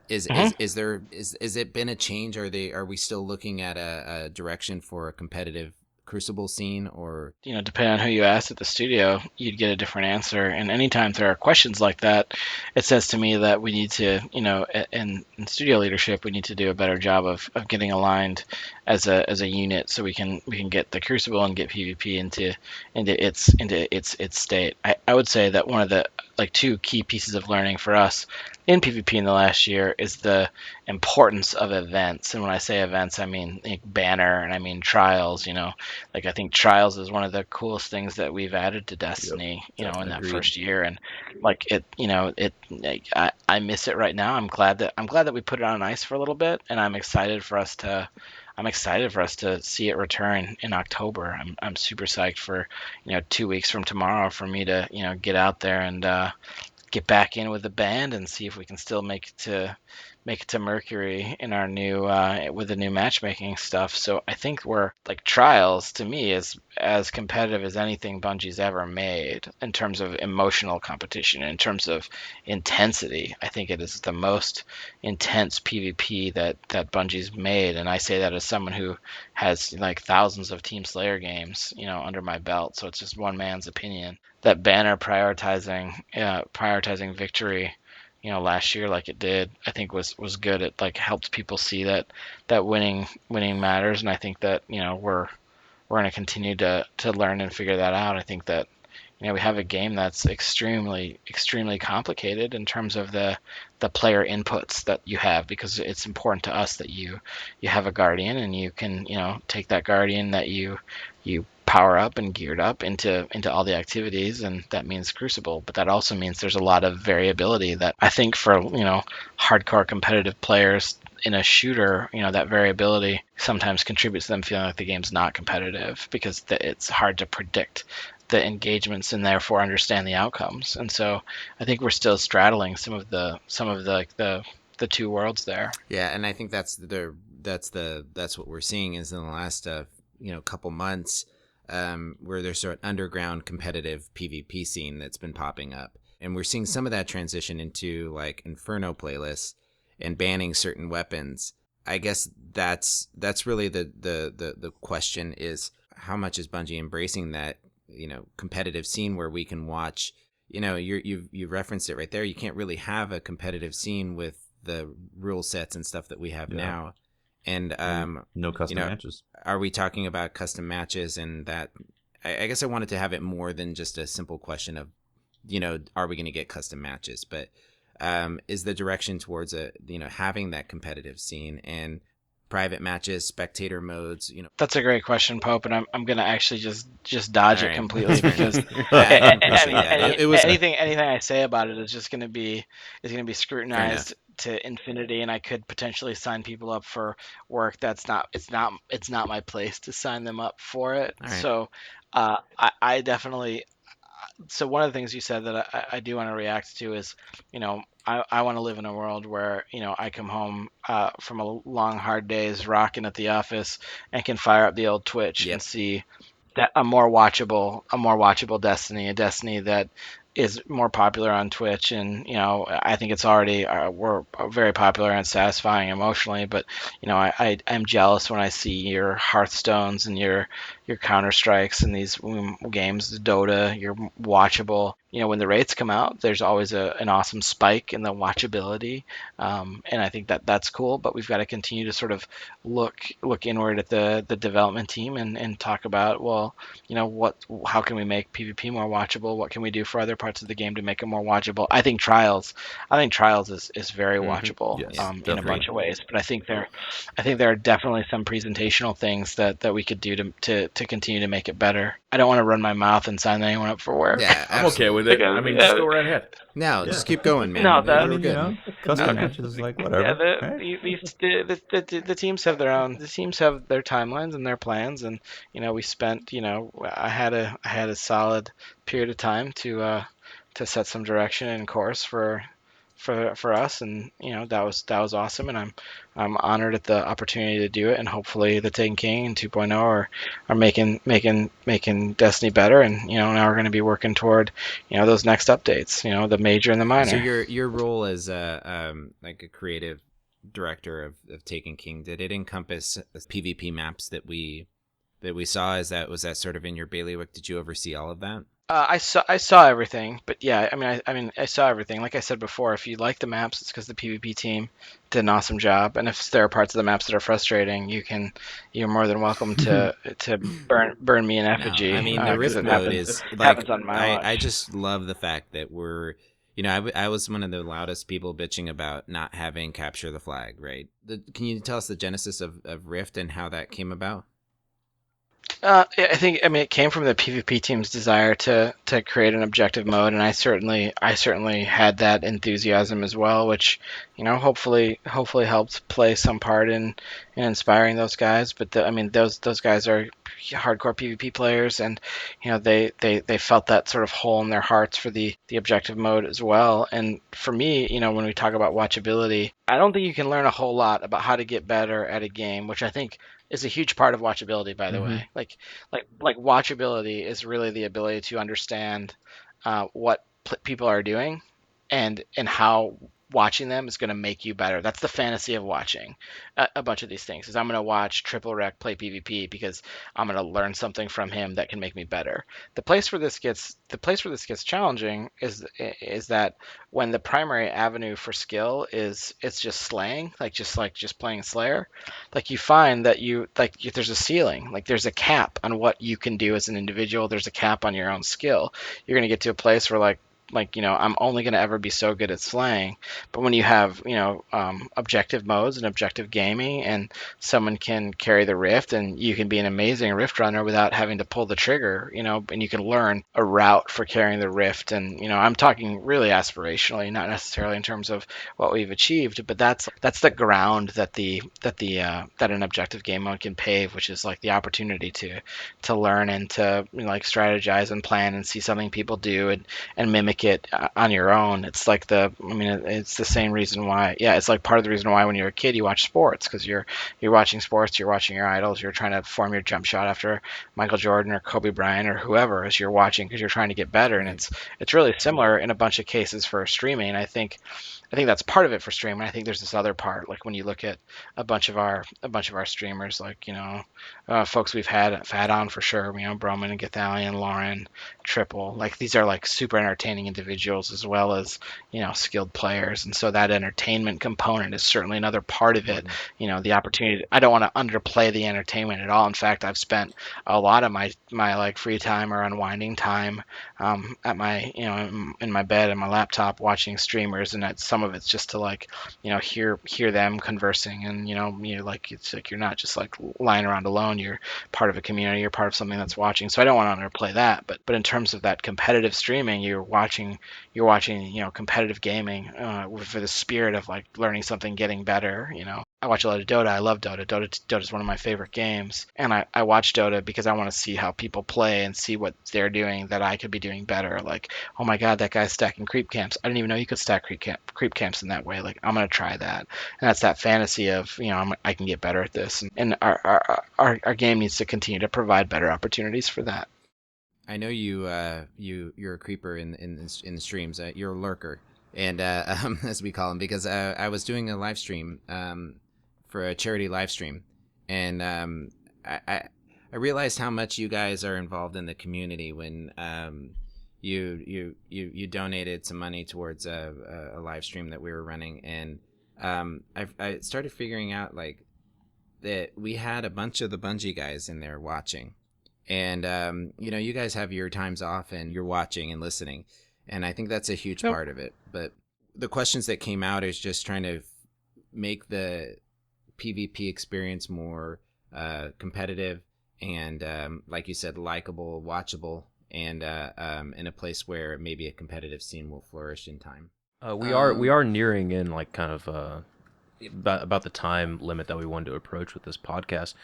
Is it been a change? Are we still looking at a direction for a competitive Crucible scene, or
depending on who you asked at the studio, you'd get a different answer. And anytime there are questions like that, it says to me that we need to, in studio leadership, we need to do a better job of getting aligned as a unit, so we can get the Crucible and get PvP into its state. I would say that one of the 2 key pieces of learning for us in PvP in the last year is the importance of events. And when I say events, I mean banner, and I mean trials. I think trials is one of the coolest things that we've added to Destiny. In that first year, and I miss it right now. I'm glad that we put it on ice for a little bit, and I'm excited for us to see it return in October. I'm super psyched for 2 weeks from tomorrow for me to get out there and get back in with the band and see if we can still make it to Mercury in our new with the new matchmaking stuff. So I think we're Trials to me is as competitive as anything Bungie's ever made in terms of emotional competition, in terms of intensity. I think it is the most intense PvP that Bungie's made, and I say that as someone who has thousands of Team Slayer games under my belt. So it's just one man's opinion. That banner prioritizing victory last year like it did, I think was good. It helped people see that winning matters, and I think that we're going to continue to learn and figure that out. I think that we have a game that's extremely complicated in terms of the player inputs that you have, because it's important to us that you have a Guardian, and you can take that Guardian that you power up and geared up into all the activities, and that means Crucible. But that also means there's a lot of variability that I think for hardcore competitive players in a shooter, that variability sometimes contributes to them feeling like the game's not competitive, because it's hard to predict the engagements and therefore understand the outcomes. And so I think we're still straddling some of the 2 worlds there.
Yeah, and I think that's what we're seeing is in the last couple months, where there's sort of underground competitive PvP scene that's been popping up, and we're seeing some of that transition into Inferno playlists and banning certain weapons. I guess that's really the question is, how much is Bungie embracing that competitive scene where we can watch? You referenced it right there. You can't really have a competitive scene with the rule sets and stuff that we have now. And
no custom matches.
are we talking about custom matches? And that, I guess I wanted to have it more than just a simple question of, are we going to get custom matches? But is the direction towards having that competitive scene and private matches, spectator modes?
That's a great question, Pope, and I'm gonna actually just dodge it completely because
I appreciate that. It was
anything I say about it is just gonna be scrutinized to infinity, and I could potentially sign people up for work that's not it's not my place to sign them up for it.
All right.
So I definitely. So one of the things you said that I do want to react to is, I want to live in a world where, I come home from a long, hard days rocking at the office and can fire up the old Twitch and see that a more watchable Destiny, a Destiny that is more popular on Twitch. And, I think it's already, we're very popular and satisfying emotionally, but, I'm jealous when I see your Hearthstones and your Counter Strikes and these games, Dota, you're watchable. When the rates come out, there's always an awesome spike in the watchability, and I think that's cool. But we've got to continue to sort of look inward at the development team and talk about, well, how can we make PvP more watchable? What can we do for other parts of the game to make it more watchable? I think Trials is very watchable in a bunch of ways, but I think there are definitely some presentational things that we could do to continue to make it better. I don't want to run my mouth and sign anyone up for work.
Yeah,
I'm okay with it. I mean, just go right ahead.
No, just keep going, man.
No,
We're good.
Custom matches is like whatever.
Yeah,
right?
the teams have their own. The teams have their timelines and their plans, and we spent. I had a solid period of time to set some direction and course for us, and that was awesome, and I'm honored at the opportunity to do it, and hopefully the Taken King and 2.0 are making Destiny better, and now we're going to be working toward those next updates, the major and the minor.
So your role as like a creative director of Taken King, did it encompass PvP maps that we saw? Was that sort of in your bailiwick? Did you oversee all of that?
I saw everything, but yeah, I saw everything. Like I said before, if you like the maps, it's because the PvP team did an awesome job. And if there are parts of the maps that are frustrating, you're more than welcome to burn me in effigy.
No, I mean, the Rift mode is like, I just love the fact that we're, I was one of the loudest people bitching about not having capture the flag, right? Can you tell us the genesis of Rift and how that came about?
I think it came from the PvP team's desire to create an objective mode, and I certainly had that enthusiasm as well, which hopefully helped play some part in inspiring those guys. But those guys are hardcore PvP players, and they felt that sort of hole in their hearts for the objective mode as well. And for me, when we talk about watchability, I don't think you can learn a whole lot about how to get better at a game, which I think is a huge part of watchability, by the way. Like watchability is really the ability to understand what people are doing and how watching them is going to make you better. That's the fantasy of watching a bunch of these things. Is I'm going to watch Triple Rec play PvP because I'm going to learn something from him that can make me better. The place where this gets challenging is that when the primary avenue for skill is it's just slaying, just playing Slayer, like you find that there's a ceiling, like there's a cap on what you can do as an individual. There's a cap on your own skill. You're going to get to a place where I'm only going to ever be so good at slaying. But when you have, objective modes and objective gaming, and someone can carry the Rift, and you can be an amazing Rift runner without having to pull the trigger, and you can learn a route for carrying the Rift. And, I'm talking really aspirationally, not necessarily in terms of what we've achieved, but that's the ground that an objective game mode can pave, which is like the opportunity to learn and to strategize and plan and see something people do and mimic it on your own. It's like it's the same reason why. Yeah, it's like part of the reason why when you're a kid you watch sports, because you're watching sports, you're watching your idols, you're trying to form your jump shot after Michael Jordan or Kobe Bryant or whoever, as you're watching, because you're trying to get better. And it's really similar in a bunch of cases for streaming. I think think that's part of it for stream. And I think there's this other part, like when you look at a bunch of our streamers, like folks we've had on for sure, Broman and Gathalion, Lauren, Triple, like these are like super entertaining individuals as well as skilled players, and so that entertainment component is certainly another part of it. The opportunity. I don't want to underplay the entertainment at all. In fact, I've spent a lot of my like free time or unwinding time at my in my bed and my laptop watching streamers, and some of it's just to like hear them conversing, and like it's like you're not just like lying around alone. You're part of a community. You're part of something that's watching. So I don't want to underplay that. But in terms of that competitive streaming, you're watching competitive gaming for the spirit of like learning something, getting better. I watch a lot of Dota. I love Dota. Dota is one of my favorite games, and I watch Dota because I want to see how people play and see what they're doing that I could be doing better. Like, oh my God, that guy's stacking creep camps. I didn't even know you could stack creep camps in that way. Like, I'm gonna try that, and that's that fantasy of I can get better at this, and our game needs to continue to provide better opportunities for that.
I know you're a creeper in the streams. You're a lurker, and as we call them, because I was doing a live stream for a charity live stream, and I realized how much you guys are involved in the community when you donated some money towards a live stream that we were running, and I started figuring out like that we had a bunch of the Bungie guys in there watching. And, you guys have your times off and you're watching and listening. And I think that's a huge part of it. But the questions that came out is just trying to make the PvP experience more competitive and, like you said, likable, watchable, and in a place where maybe a competitive scene will flourish in time.
We are nearing in like kind of about the time limit that we wanted to approach with this podcast.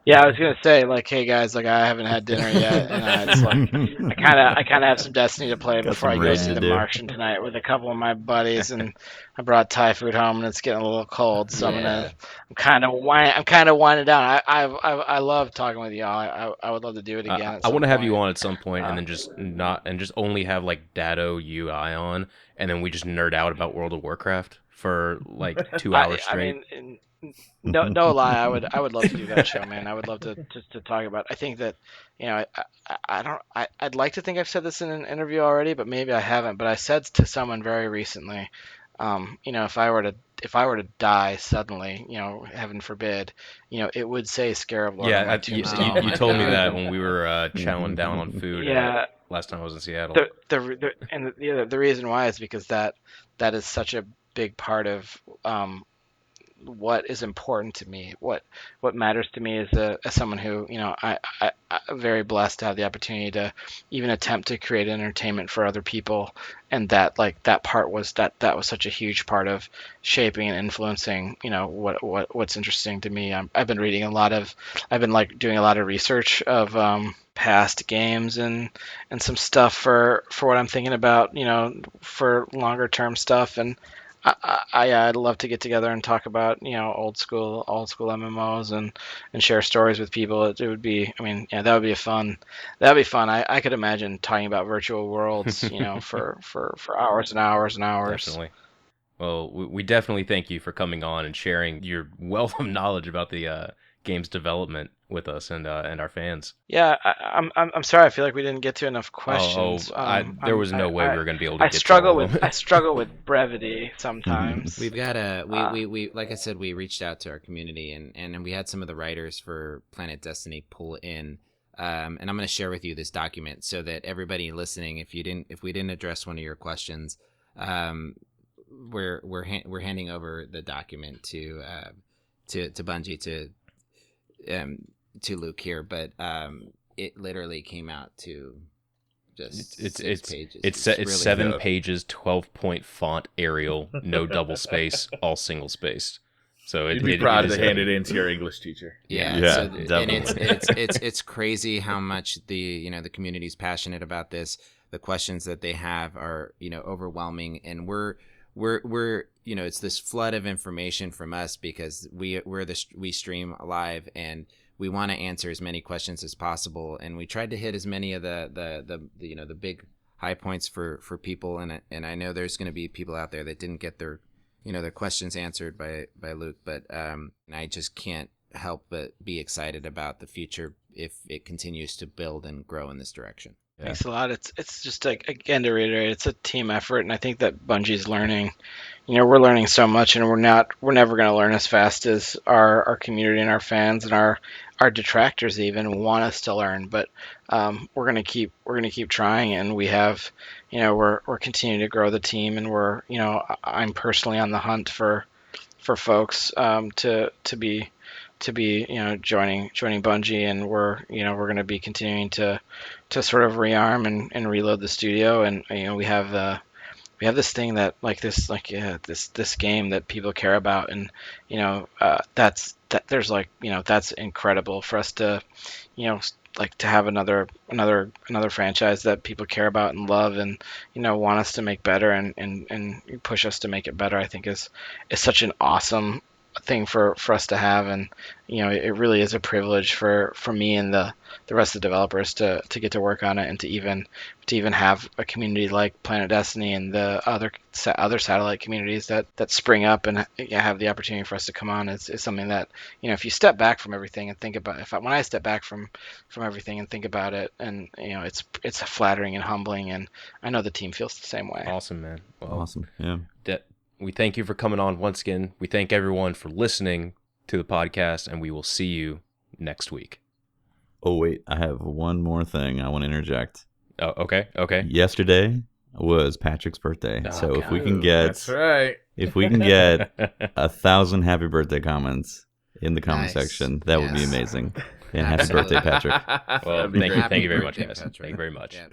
Yeah, I was gonna say, like, hey guys, like I haven't had dinner yet, and it's like I kind of have some Destiny to play before I go see The Martian tonight with a couple of my buddies, and I brought Thai food home, and it's getting a little cold, so I'm kind of winding down. I love talking with y'all. I would love to do it again.
I want to have you on at some point, and then just only have like Dado UI on, and then we just nerd out about World of Warcraft for like 2 hours straight.
I mean, no lie, I would love to do that show, man. I would love to talk about. I think that I'd like to think I've said this in an interview already, but maybe I haven't. But I said to someone very recently, if I were to die suddenly, heaven forbid, it would say Scarab Lord on my tombstone.
You told me that when we were chowing down on food. Last time I was in Seattle.
The reason why is because that is such a big part of what is important to me, what matters to me as someone who I'm very blessed to have the opportunity to even attempt to create entertainment for other people, and that part was that was such a huge part of shaping and influencing what's interesting to me. I've been doing a lot of research of past games and some stuff for what I'm thinking about for longer term stuff, and I'd love to get together and talk about old school MMOs and share stories with people. It would be, that would be fun. I could imagine talking about virtual worlds for hours and hours and hours.
Definitely. Well, we definitely thank you for coming on and sharing your wealth of knowledge about the game's development with us and our fans.
Yeah, I'm sorry. I feel like we didn't get to enough questions.
There was no way we were going to be able to.
I struggle with brevity sometimes.
We've got we like I said, we reached out to our community and we had some of the writers for PlanetDestiny pull in. And I'm going to share with you this document so that everybody listening, if we didn't address one of your questions, we're handing over the document to Bungie to Luke here, but it literally came out to just six pages.
It's really 7 pages, 12-point font, Arial, no double space, all single spaced. So
you'd be proud to hand it in to your English teacher.
Yeah, definitely. And it's crazy how much the community's passionate about this. The questions that they have are overwhelming, and we're it's this flood of information from us because we stream live and we want to answer as many questions as possible, and we tried to hit as many of the big high points for people, and I know there's going to be people out there that didn't get their their questions answered by Luke, but I just can't help but be excited about the future if it continues to build and grow in this direction.
Yeah. Thanks a lot. It's just like, again, to reiterate, it's a team effort, and I think that Bungie's learning. We're learning so much, and we're never going to learn as fast as our community and our fans and our detractors even want us to learn. But we're going to keep trying, and we have, we're continuing to grow the team, and I'm personally on the hunt for folks to be joining Bungie, and we're going to be continuing to sort of rearm and reload the studio, and we have this thing that this game that people care about, and that's incredible for us to to have another franchise that people care about and love, and want us to make better, and push us to make it better. I think is such an awesome thing for us to have, and it really is a privilege for me and the rest of the developers to get to work on it, and to even have a community like PlanetDestiny and the other satellite communities that spring up and have the opportunity for us to come on. Is something that if you step back from everything and think about, when I step back from everything and think about it, and it's flattering and humbling, and I know the team feels the same way.
Awesome, man. Well,
awesome. Yeah.
We thank you for coming on once again. We thank everyone for listening to the podcast, and we will see you next week.
Oh, wait. I have one more thing I want to interject.
Oh, okay.
Yesterday was Patrick's birthday. So if we can get...
That's right.
If we can get 1,000 happy birthday comments in the comment
Nice.
section, that would be
Yes.
amazing. And happy birthday, Patrick.
Well, thank you very much, guys. Thank you very much.
Yeah.